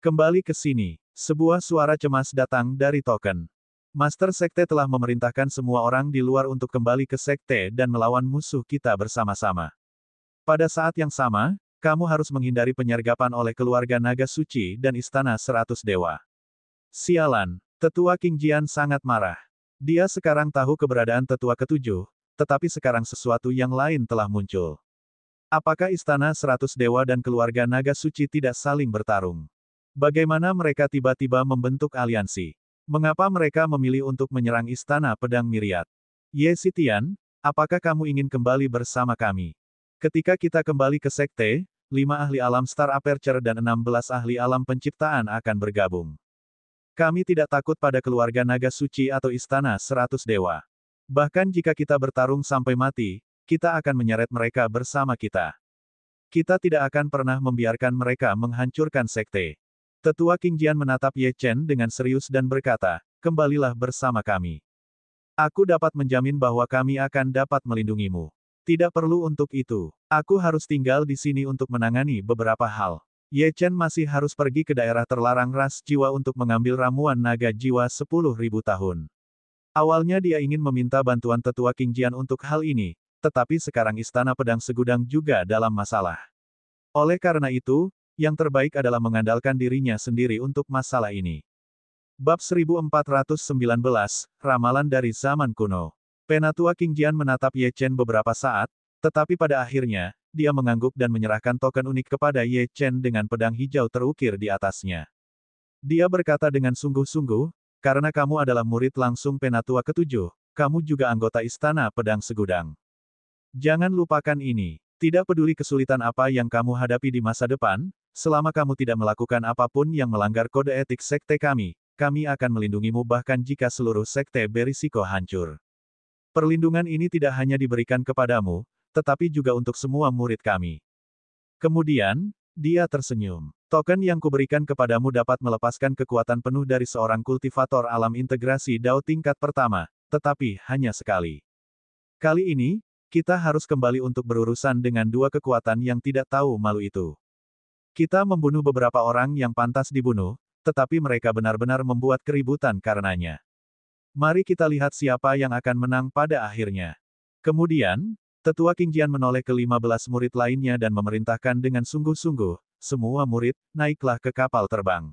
Kembali ke sini. Sebuah suara cemas datang dari token. Master Sekte telah memerintahkan semua orang di luar untuk kembali ke Sekte dan melawan musuh kita bersama-sama. Pada saat yang sama, kamu harus menghindari penyergapan oleh keluarga naga suci dan istana 100 dewa. Sialan, Tetua King Jian sangat marah. Dia sekarang tahu keberadaan tetua ketujuh, tetapi sekarang sesuatu yang lain telah muncul. Apakah istana 100 dewa dan keluarga naga suci tidak saling bertarung? Bagaimana mereka tiba-tiba membentuk aliansi? Mengapa mereka memilih untuk menyerang Istana Pedang Myriad? Ye Sitian, apakah kamu ingin kembali bersama kami? Ketika kita kembali ke Sekte, 5 ahli alam Star Aperture dan 16 ahli alam penciptaan akan bergabung. Kami tidak takut pada keluarga naga suci atau Istana 100 Dewa. Bahkan jika kita bertarung sampai mati, kita akan menyeret mereka bersama kita. Kita tidak akan pernah membiarkan mereka menghancurkan Sekte. Tetua King Jian menatap Ye Chen dengan serius dan berkata, kembalilah bersama kami. Aku dapat menjamin bahwa kami akan dapat melindungimu. Tidak perlu untuk itu. Aku harus tinggal di sini untuk menangani beberapa hal. Ye Chen masih harus pergi ke daerah terlarang ras jiwa untuk mengambil ramuan naga jiwa 10.000 tahun. Awalnya dia ingin meminta bantuan Tetua King Jian untuk hal ini, tetapi sekarang Istana Pedang Segudang juga dalam masalah. Oleh karena itu, yang terbaik adalah mengandalkan dirinya sendiri untuk masalah ini. Bab 1419, Ramalan dari Zaman Kuno. Penatua King Jian menatap Ye Chen beberapa saat, tetapi pada akhirnya, dia mengangguk dan menyerahkan token unik kepada Ye Chen dengan pedang hijau terukir di atasnya. Dia berkata dengan sungguh-sungguh, karena kamu adalah murid langsung Penatua ketujuh, kamu juga anggota Istana Pedang Segudang. Jangan lupakan ini. Tidak peduli kesulitan apa yang kamu hadapi di masa depan, selama kamu tidak melakukan apapun yang melanggar kode etik sekte kami akan melindungimu bahkan jika seluruh sekte berisiko hancur. Perlindungan ini tidak hanya diberikan kepadamu, tetapi juga untuk semua murid kami. Kemudian, dia tersenyum. Token yang kuberikan kepadamu dapat melepaskan kekuatan penuh dari seorang kultivator alam integrasi Dao tingkat pertama, tetapi hanya sekali. Kali ini, kita harus kembali untuk berurusan dengan dua kekuatan yang tidak tahu malu itu. Kita membunuh beberapa orang yang pantas dibunuh, tetapi mereka benar-benar membuat keributan karenanya. Mari kita lihat siapa yang akan menang pada akhirnya. Kemudian, Tetua Qingjian menoleh ke 15 murid lainnya dan memerintahkan dengan sungguh-sungguh, semua murid, naiklah ke kapal terbang.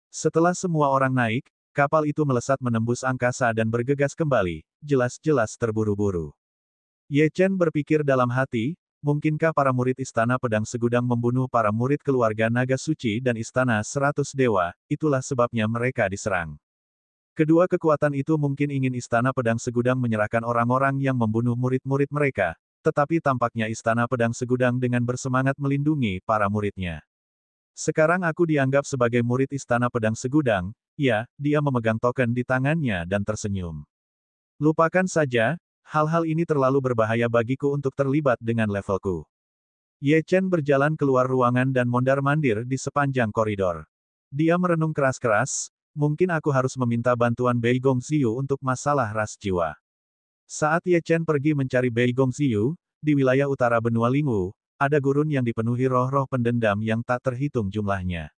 Setelah semua orang naik, kapal itu melesat menembus angkasa dan bergegas kembali, jelas-jelas terburu-buru. Ye Chen berpikir dalam hati, mungkinkah para murid Istana Pedang Segudang membunuh para murid keluarga Naga Suci dan Istana 100 Dewa, itulah sebabnya mereka diserang. Kedua kekuatan itu mungkin ingin Istana Pedang Segudang menyerahkan orang-orang yang membunuh murid-murid mereka, tetapi tampaknya Istana Pedang Segudang dengan bersemangat melindungi para muridnya. Sekarang aku dianggap sebagai murid Istana Pedang Segudang, ya, dia memegang token di tangannya dan tersenyum. Lupakan saja, hal-hal ini terlalu berbahaya bagiku untuk terlibat dengan levelku. Ye Chen berjalan keluar ruangan dan mondar-mandir di sepanjang koridor. Dia merenung keras-keras, mungkin aku harus meminta bantuan Bei Gongxiu untuk masalah ras jiwa. Saat Ye Chen pergi mencari Bei Gongxiu, di wilayah utara benua Lingwu, ada gurun yang dipenuhi roh-roh pendendam yang tak terhitung jumlahnya.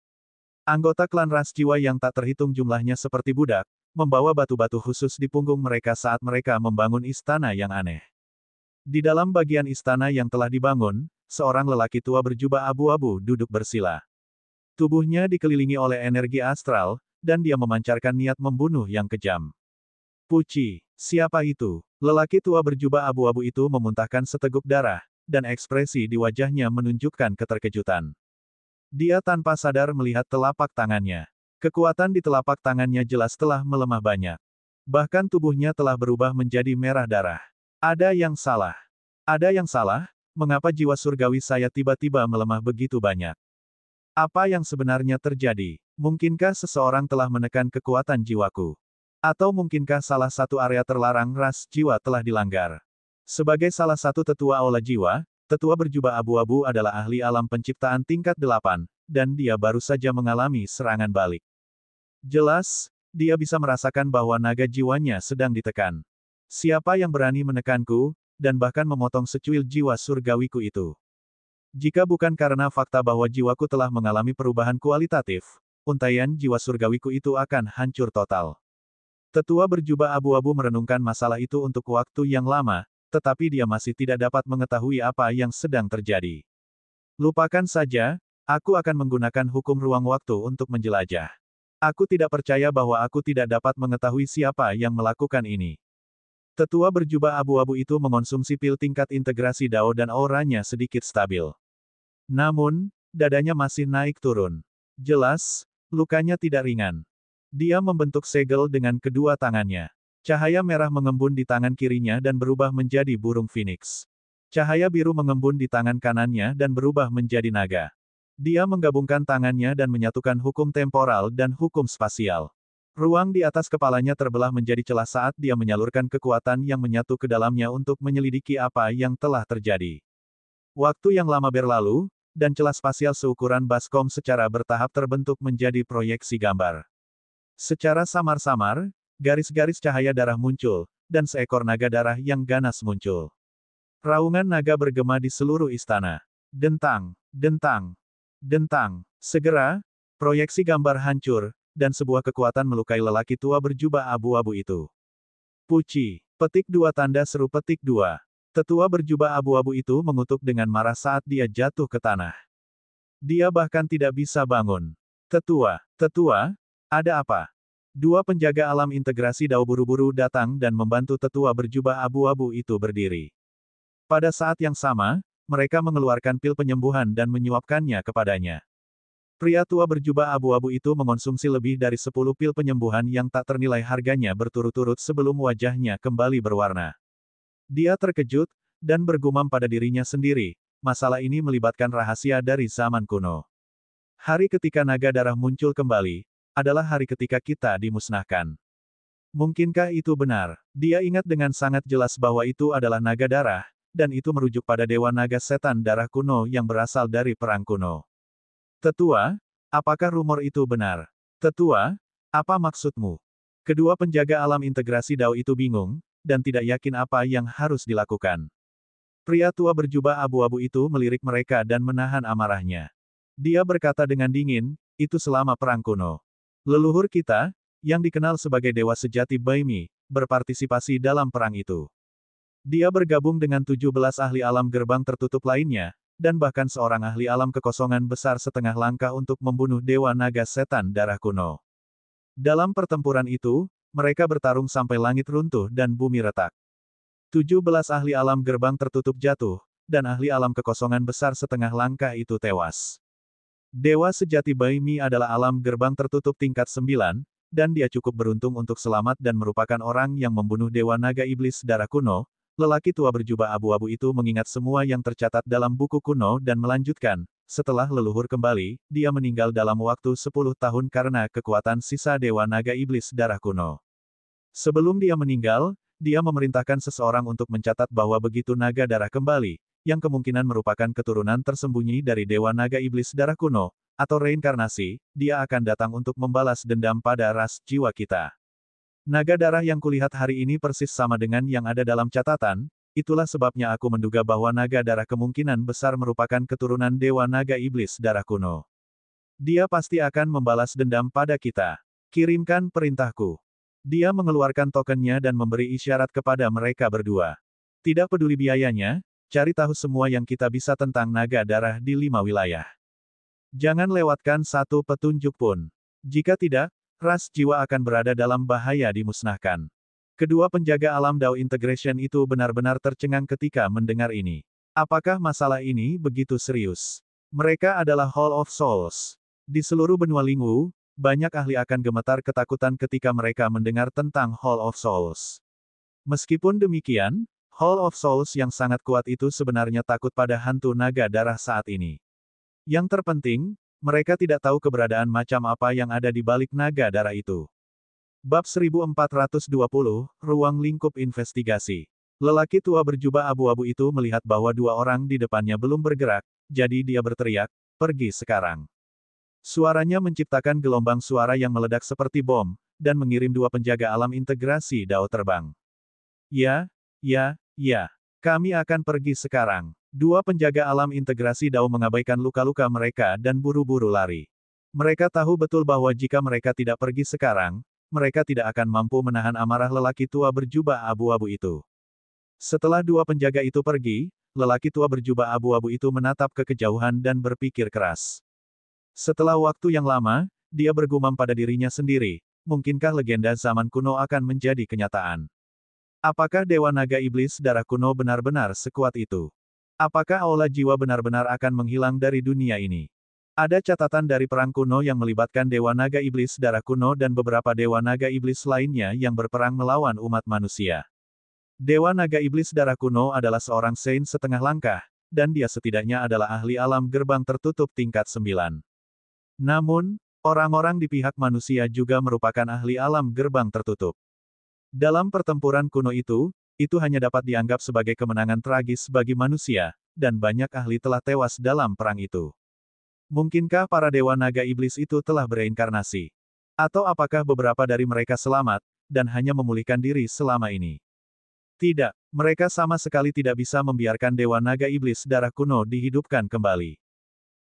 Anggota klan ras jiwa yang tak terhitung jumlahnya seperti budak, membawa batu-batu khusus di punggung mereka saat mereka membangun istana yang aneh. Di dalam bagian istana yang telah dibangun, seorang lelaki tua berjubah abu-abu duduk bersila. Tubuhnya dikelilingi oleh energi astral, dan dia memancarkan niat membunuh yang kejam. Puci, siapa itu? Lelaki tua berjubah abu-abu itu memuntahkan seteguk darah, dan ekspresi di wajahnya menunjukkan keterkejutan. Dia tanpa sadar melihat telapak tangannya. Kekuatan di telapak tangannya jelas telah melemah banyak. Bahkan tubuhnya telah berubah menjadi merah darah. Ada yang salah. Ada yang salah, mengapa jiwa surgawi saya tiba-tiba melemah begitu banyak? Apa yang sebenarnya terjadi? Mungkinkah seseorang telah menekan kekuatan jiwaku? Atau mungkinkah salah satu area terlarang ras jiwa telah dilanggar? Sebagai salah satu tetua aula jiwa, tetua berjubah abu-abu adalah ahli alam penciptaan tingkat 8, dan dia baru saja mengalami serangan balik. Jelas, dia bisa merasakan bahwa naga jiwanya sedang ditekan. Siapa yang berani menekanku, dan bahkan memotong secuil jiwa surgawiku itu? Jika bukan karena fakta bahwa jiwaku telah mengalami perubahan kualitatif, untaian jiwa surgawiku itu akan hancur total. Tetua berjubah abu-abu merenungkan masalah itu untuk waktu yang lama, tetapi dia masih tidak dapat mengetahui apa yang sedang terjadi. Lupakan saja, aku akan menggunakan hukum ruang waktu untuk menjelajah. Aku tidak percaya bahwa aku tidak dapat mengetahui siapa yang melakukan ini. Tetua berjubah abu-abu itu mengonsumsi pil tingkat integrasi Dao dan auranya sedikit stabil. Namun, dadanya masih naik turun. Jelas, lukanya tidak ringan. Dia membentuk segel dengan kedua tangannya. Cahaya merah mengembun di tangan kirinya dan berubah menjadi burung phoenix. Cahaya biru mengembun di tangan kanannya dan berubah menjadi naga. Dia menggabungkan tangannya dan menyatukan hukum temporal dan hukum spasial. Ruang di atas kepalanya terbelah menjadi celah saat dia menyalurkan kekuatan yang menyatu ke dalamnya untuk menyelidiki apa yang telah terjadi. Waktu yang lama berlalu, dan celah spasial seukuran baskom secara bertahap terbentuk menjadi proyeksi gambar. Secara samar-samar, garis-garis cahaya darah muncul, dan seekor naga darah yang ganas muncul. Raungan naga bergema di seluruh istana. Dentang, dentang, dentang. Segera, proyeksi gambar hancur, dan sebuah kekuatan melukai lelaki tua berjubah abu-abu itu. Puci, petik 2 tanda seru petik 2. Tetua berjubah abu-abu itu mengutuk dengan marah saat dia jatuh ke tanah. Dia bahkan tidak bisa bangun. Tetua, ada apa? Dua penjaga alam integrasi Dao buru-buru datang dan membantu tetua berjubah abu-abu itu berdiri. Pada saat yang sama, mereka mengeluarkan pil penyembuhan dan menyuapkannya kepadanya. Pria tua berjubah abu-abu itu mengonsumsi lebih dari 10 pil penyembuhan yang tak ternilai harganya berturut-turut sebelum wajahnya kembali berwarna. Dia terkejut, dan bergumam pada dirinya sendiri, masalah ini melibatkan rahasia dari zaman kuno. Hari ketika naga darah muncul kembali, adalah hari ketika kita dimusnahkan. Mungkinkah itu benar? Dia ingat dengan sangat jelas bahwa itu adalah naga darah, dan itu merujuk pada dewa naga setan darah kuno yang berasal dari perang kuno. Tetua, apakah rumor itu benar? Tetua, apa maksudmu? Kedua penjaga alam integrasi Dao itu bingung, dan tidak yakin apa yang harus dilakukan. Pria tua berjubah abu-abu itu melirik mereka dan menahan amarahnya. Dia berkata dengan dingin, itu selama perang kuno. Leluhur kita, yang dikenal sebagai dewa sejati Baimi, berpartisipasi dalam perang itu. Dia bergabung dengan 17 ahli alam gerbang tertutup lainnya, dan bahkan seorang ahli alam kekosongan besar setengah langkah untuk membunuh dewa naga setan darah kuno. Dalam pertempuran itu, mereka bertarung sampai langit runtuh dan bumi retak. 17 ahli alam gerbang tertutup jatuh, dan ahli alam kekosongan besar setengah langkah itu tewas. Dewa sejati Baimi adalah alam gerbang tertutup tingkat 9, dan dia cukup beruntung untuk selamat dan merupakan orang yang membunuh dewa naga iblis darah kuno. Lelaki tua berjubah abu-abu itu mengingat semua yang tercatat dalam buku kuno dan melanjutkan, setelah leluhur kembali, dia meninggal dalam waktu 10 tahun karena kekuatan sisa dewa naga iblis darah kuno. Sebelum dia meninggal, dia memerintahkan seseorang untuk mencatat bahwa begitu naga darah kembali, yang kemungkinan merupakan keturunan tersembunyi dari dewa naga iblis darah kuno, atau reinkarnasi, dia akan datang untuk membalas dendam pada ras jiwa kita. Naga darah yang kulihat hari ini persis sama dengan yang ada dalam catatan, itulah sebabnya aku menduga bahwa naga darah kemungkinan besar merupakan keturunan dewa naga iblis darah kuno. Dia pasti akan membalas dendam pada kita. Kirimkan perintahku. Dia mengeluarkan tokennya dan memberi isyarat kepada mereka berdua. Tidak peduli biayanya, cari tahu semua yang kita bisa tentang naga darah di 5 wilayah. Jangan lewatkan satu petunjuk pun. Jika tidak, ras jiwa akan berada dalam bahaya dimusnahkan. Kedua penjaga alam Dao Integration itu benar-benar tercengang ketika mendengar ini. Apakah masalah ini begitu serius? Mereka adalah Hall of Souls. Di seluruh benua Lingwu, banyak ahli akan gemetar ketakutan ketika mereka mendengar tentang Hall of Souls. Meskipun demikian, Hall of Souls yang sangat kuat itu sebenarnya takut pada hantu naga darah saat ini. Yang terpenting, mereka tidak tahu keberadaan macam apa yang ada di balik naga darah itu. Bab 1420, Ruang Lingkup Investigasi. Lelaki tua berjubah abu-abu itu melihat bahwa dua orang di depannya belum bergerak, jadi dia berteriak, pergi sekarang. Suaranya menciptakan gelombang suara yang meledak seperti bom, dan mengirim dua penjaga alam integrasi Dao terbang. Ya, kami akan pergi sekarang. Dua penjaga alam integrasi Dao mengabaikan luka-luka mereka dan buru-buru lari. Mereka tahu betul bahwa jika mereka tidak pergi sekarang, mereka tidak akan mampu menahan amarah lelaki tua berjubah abu-abu itu. Setelah dua penjaga itu pergi, lelaki tua berjubah abu-abu itu menatap ke kejauhan dan berpikir keras. Setelah waktu yang lama, dia bergumam pada dirinya sendiri, mungkinkah legenda zaman kuno akan menjadi kenyataan? Apakah Dewa Naga Iblis darah kuno benar-benar sekuat itu? Apakah aula jiwa benar-benar akan menghilang dari dunia ini? Ada catatan dari perang kuno yang melibatkan Dewa Naga Iblis darah kuno dan beberapa Dewa Naga Iblis lainnya yang berperang melawan umat manusia. Dewa Naga Iblis darah kuno adalah seorang Saint setengah langkah, dan dia setidaknya adalah ahli alam gerbang tertutup tingkat 9. Namun, orang-orang di pihak manusia juga merupakan ahli alam gerbang tertutup. Dalam pertempuran kuno itu hanya dapat dianggap sebagai kemenangan tragis bagi manusia, dan banyak ahli telah tewas dalam perang itu. Mungkinkah para Dewa Naga Iblis itu telah bereinkarnasi? Atau apakah beberapa dari mereka selamat, dan hanya memulihkan diri selama ini? Tidak, mereka sama sekali tidak bisa membiarkan Dewa Naga Iblis darah kuno dihidupkan kembali.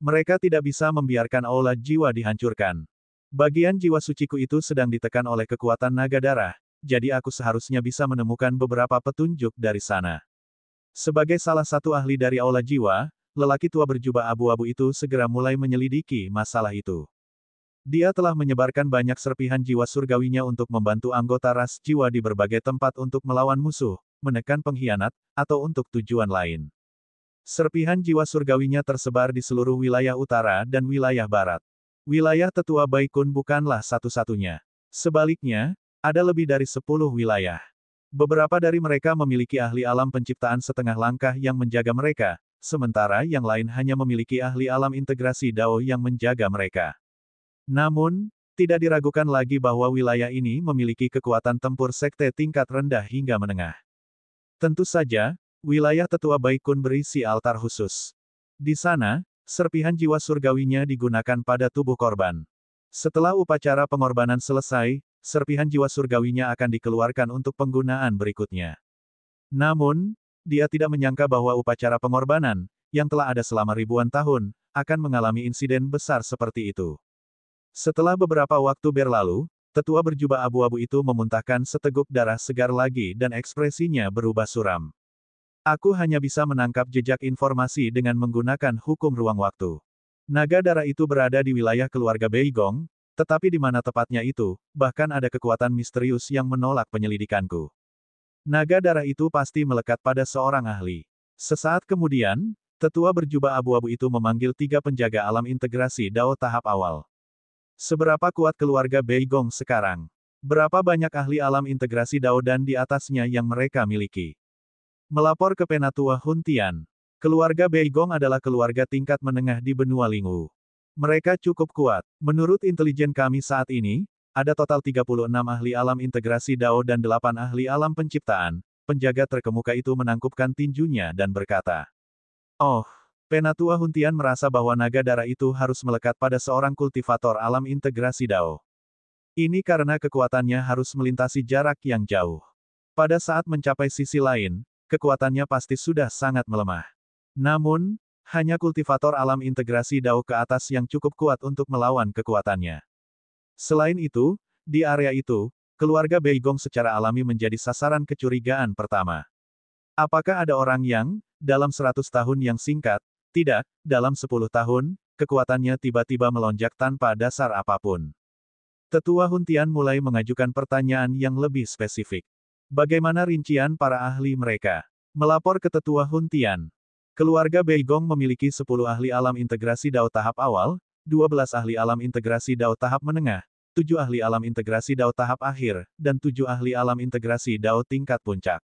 Mereka tidak bisa membiarkan aula jiwa dihancurkan. Bagian jiwa suciku itu sedang ditekan oleh kekuatan naga darah, jadi aku seharusnya bisa menemukan beberapa petunjuk dari sana. Sebagai salah satu ahli dari aula jiwa, lelaki tua berjubah abu-abu itu segera mulai menyelidiki masalah itu. Dia telah menyebarkan banyak serpihan jiwa surgawinya untuk membantu anggota ras jiwa di berbagai tempat untuk melawan musuh, menekan pengkhianat, atau untuk tujuan lain. Serpihan jiwa surgawinya tersebar di seluruh wilayah utara dan wilayah barat. Wilayah tetua Baikun bukanlah satu-satunya. Sebaliknya, ada lebih dari 10 wilayah. Beberapa dari mereka memiliki ahli alam penciptaan setengah langkah yang menjaga mereka, sementara yang lain hanya memiliki ahli alam integrasi Dao yang menjaga mereka. Namun, tidak diragukan lagi bahwa wilayah ini memiliki kekuatan tempur sekte tingkat rendah hingga menengah. Tentu saja, wilayah tetua Baikun berisi altar khusus. Di sana, serpihan jiwa surgawinya digunakan pada tubuh korban. Setelah upacara pengorbanan selesai, serpihan jiwa surgawinya akan dikeluarkan untuk penggunaan berikutnya. Namun, dia tidak menyangka bahwa upacara pengorbanan, yang telah ada selama ribuan tahun, akan mengalami insiden besar seperti itu. Setelah beberapa waktu berlalu, tetua berjubah abu-abu itu memuntahkan seteguk darah segar lagi dan ekspresinya berubah suram. Aku hanya bisa menangkap jejak informasi dengan menggunakan hukum ruang waktu. Naga darah itu berada di wilayah keluarga Beigong, tetapi di mana tepatnya itu, bahkan ada kekuatan misterius yang menolak penyelidikanku. Naga darah itu pasti melekat pada seorang ahli. Sesaat kemudian, tetua berjubah abu-abu itu memanggil 3 penjaga alam integrasi Dao tahap awal. Seberapa kuat keluarga Beigong sekarang? Berapa banyak ahli alam integrasi Dao dan di atasnya yang mereka miliki? Melapor ke Penatua Huntian. Keluarga Beigong adalah keluarga tingkat menengah di benua Lingwu. Mereka cukup kuat. Menurut intelijen kami saat ini, ada total 36 ahli alam integrasi Dao dan 8 ahli alam penciptaan. Penjaga terkemuka itu menangkupkan tinjunya dan berkata, "Oh, Penatua Huntian merasa bahwa naga darah itu harus melekat pada seorang kultivator alam integrasi Dao. Ini karena kekuatannya harus melintasi jarak yang jauh. Pada saat mencapai sisi lain, kekuatannya pasti sudah sangat melemah. Namun, hanya kultivator alam integrasi Dao ke atas yang cukup kuat untuk melawan kekuatannya. Selain itu, di area itu, keluarga Beigong secara alami menjadi sasaran kecurigaan pertama. Apakah ada orang yang, dalam 100 tahun yang singkat, tidak, dalam 10 tahun, kekuatannya tiba-tiba melonjak tanpa dasar apapun?" Tetua Huntian mulai mengajukan pertanyaan yang lebih spesifik. Bagaimana rincian para ahli mereka? Melapor ke Tetua Huntian. Keluarga Beigong memiliki 10 ahli alam integrasi Dao tahap awal, 12 ahli alam integrasi Dao tahap menengah, 7 ahli alam integrasi Dao tahap akhir, dan 7 ahli alam integrasi Dao tingkat puncak.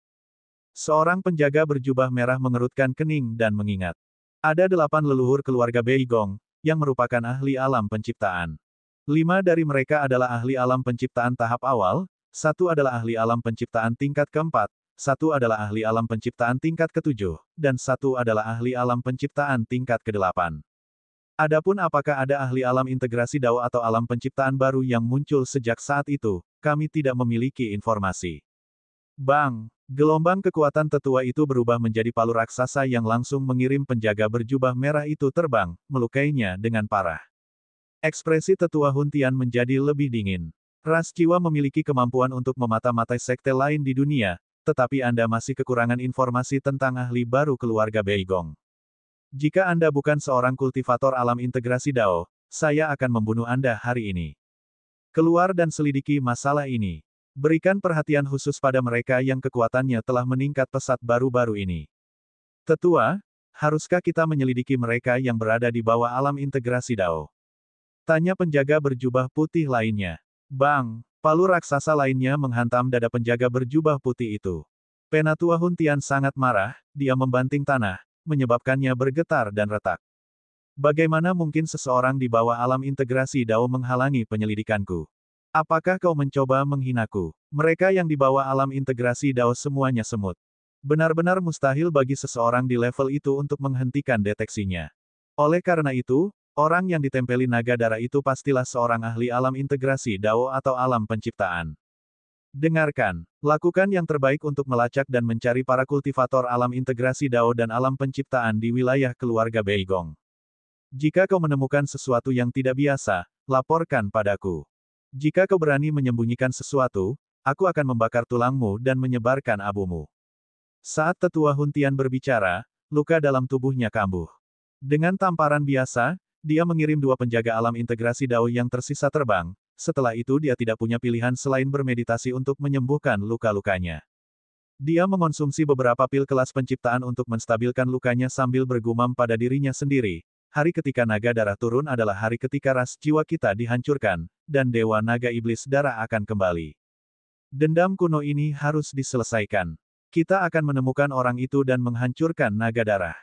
Seorang penjaga berjubah merah mengerutkan kening dan mengingat. Ada 8 leluhur keluarga Beigong, yang merupakan ahli alam penciptaan. 5 dari mereka adalah ahli alam penciptaan tahap awal, 1 adalah ahli alam penciptaan tingkat keempat, 1 adalah ahli alam penciptaan tingkat ketujuh, dan 1 adalah ahli alam penciptaan tingkat kedelapan. Adapun apakah ada ahli alam integrasi Dao atau alam penciptaan baru yang muncul sejak saat itu, kami tidak memiliki informasi. Bang! Gelombang kekuatan tetua itu berubah menjadi palu raksasa yang langsung mengirim penjaga berjubah merah itu terbang, melukainya dengan parah. Ekspresi tetua Huntian menjadi lebih dingin. Ras jiwa memiliki kemampuan untuk memata-matai sekte lain di dunia, tetapi Anda masih kekurangan informasi tentang ahli baru keluarga Beigong. Jika Anda bukan seorang kultivator alam integrasi Dao, saya akan membunuh Anda hari ini. Keluar dan selidiki masalah ini. Berikan perhatian khusus pada mereka yang kekuatannya telah meningkat pesat baru-baru ini. Tetua, haruskah kita menyelidiki mereka yang berada di bawah alam integrasi Dao? Tanya penjaga berjubah putih lainnya. Bang! Palu raksasa lainnya menghantam dada penjaga berjubah putih itu. Penatua Huntian sangat marah, dia membanting tanah, menyebabkannya bergetar dan retak. Bagaimana mungkin seseorang di bawah alam integrasi Dao menghalangi penyelidikanku? Apakah kau mencoba menghinaku? Mereka yang di bawah alam integrasi Dao semuanya semut. Benar-benar mustahil bagi seseorang di level itu untuk menghentikan deteksinya. Oleh karena itu, orang yang ditempeli naga darah itu pastilah seorang ahli alam integrasi Dao atau alam penciptaan. Dengarkan, lakukan yang terbaik untuk melacak dan mencari para kultivator alam integrasi Dao dan alam penciptaan di wilayah keluarga Beigong. Jika kau menemukan sesuatu yang tidak biasa, laporkan padaku. Jika kau berani menyembunyikan sesuatu, aku akan membakar tulangmu dan menyebarkan abumu. Saat tetua Huntian berbicara, luka dalam tubuhnya kambuh. Dengan tamparan biasa, dia mengirim 2 penjaga alam integrasi Dao yang tersisa terbang, setelah itu dia tidak punya pilihan selain bermeditasi untuk menyembuhkan luka-lukanya. Dia mengonsumsi beberapa pil kelas penciptaan untuk menstabilkan lukanya sambil bergumam pada dirinya sendiri. Hari ketika naga darah turun adalah hari ketika ras jiwa kita dihancurkan, dan Dewa Naga Iblis Darah akan kembali. Dendam kuno ini harus diselesaikan. Kita akan menemukan orang itu dan menghancurkan naga darah.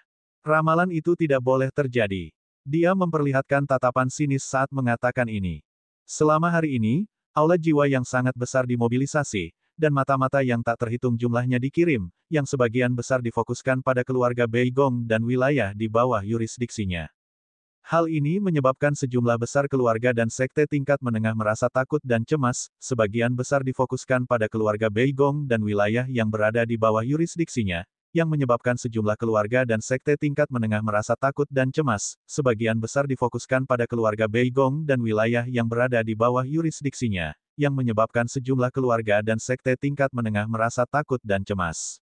Ramalan itu tidak boleh terjadi. Dia memperlihatkan tatapan sinis saat mengatakan ini. Selama hari ini, aula jiwa yang sangat besar dimobilisasi, dan mata-mata yang tak terhitung jumlahnya dikirim, yang sebagian besar difokuskan pada keluarga Beigong dan wilayah di bawah yurisdiksinya. Hal ini menyebabkan sejumlah besar keluarga dan sekte tingkat menengah merasa takut dan cemas, sebagian besar difokuskan pada keluarga Beigong dan wilayah yang berada di bawah yurisdiksinya, yang menyebabkan sejumlah keluarga dan sekte tingkat menengah merasa takut dan cemas, sebagian besar difokuskan pada keluarga Beigong dan wilayah yang berada di bawah yurisdiksinya, yang menyebabkan sejumlah keluarga dan sekte tingkat menengah merasa takut dan cemas.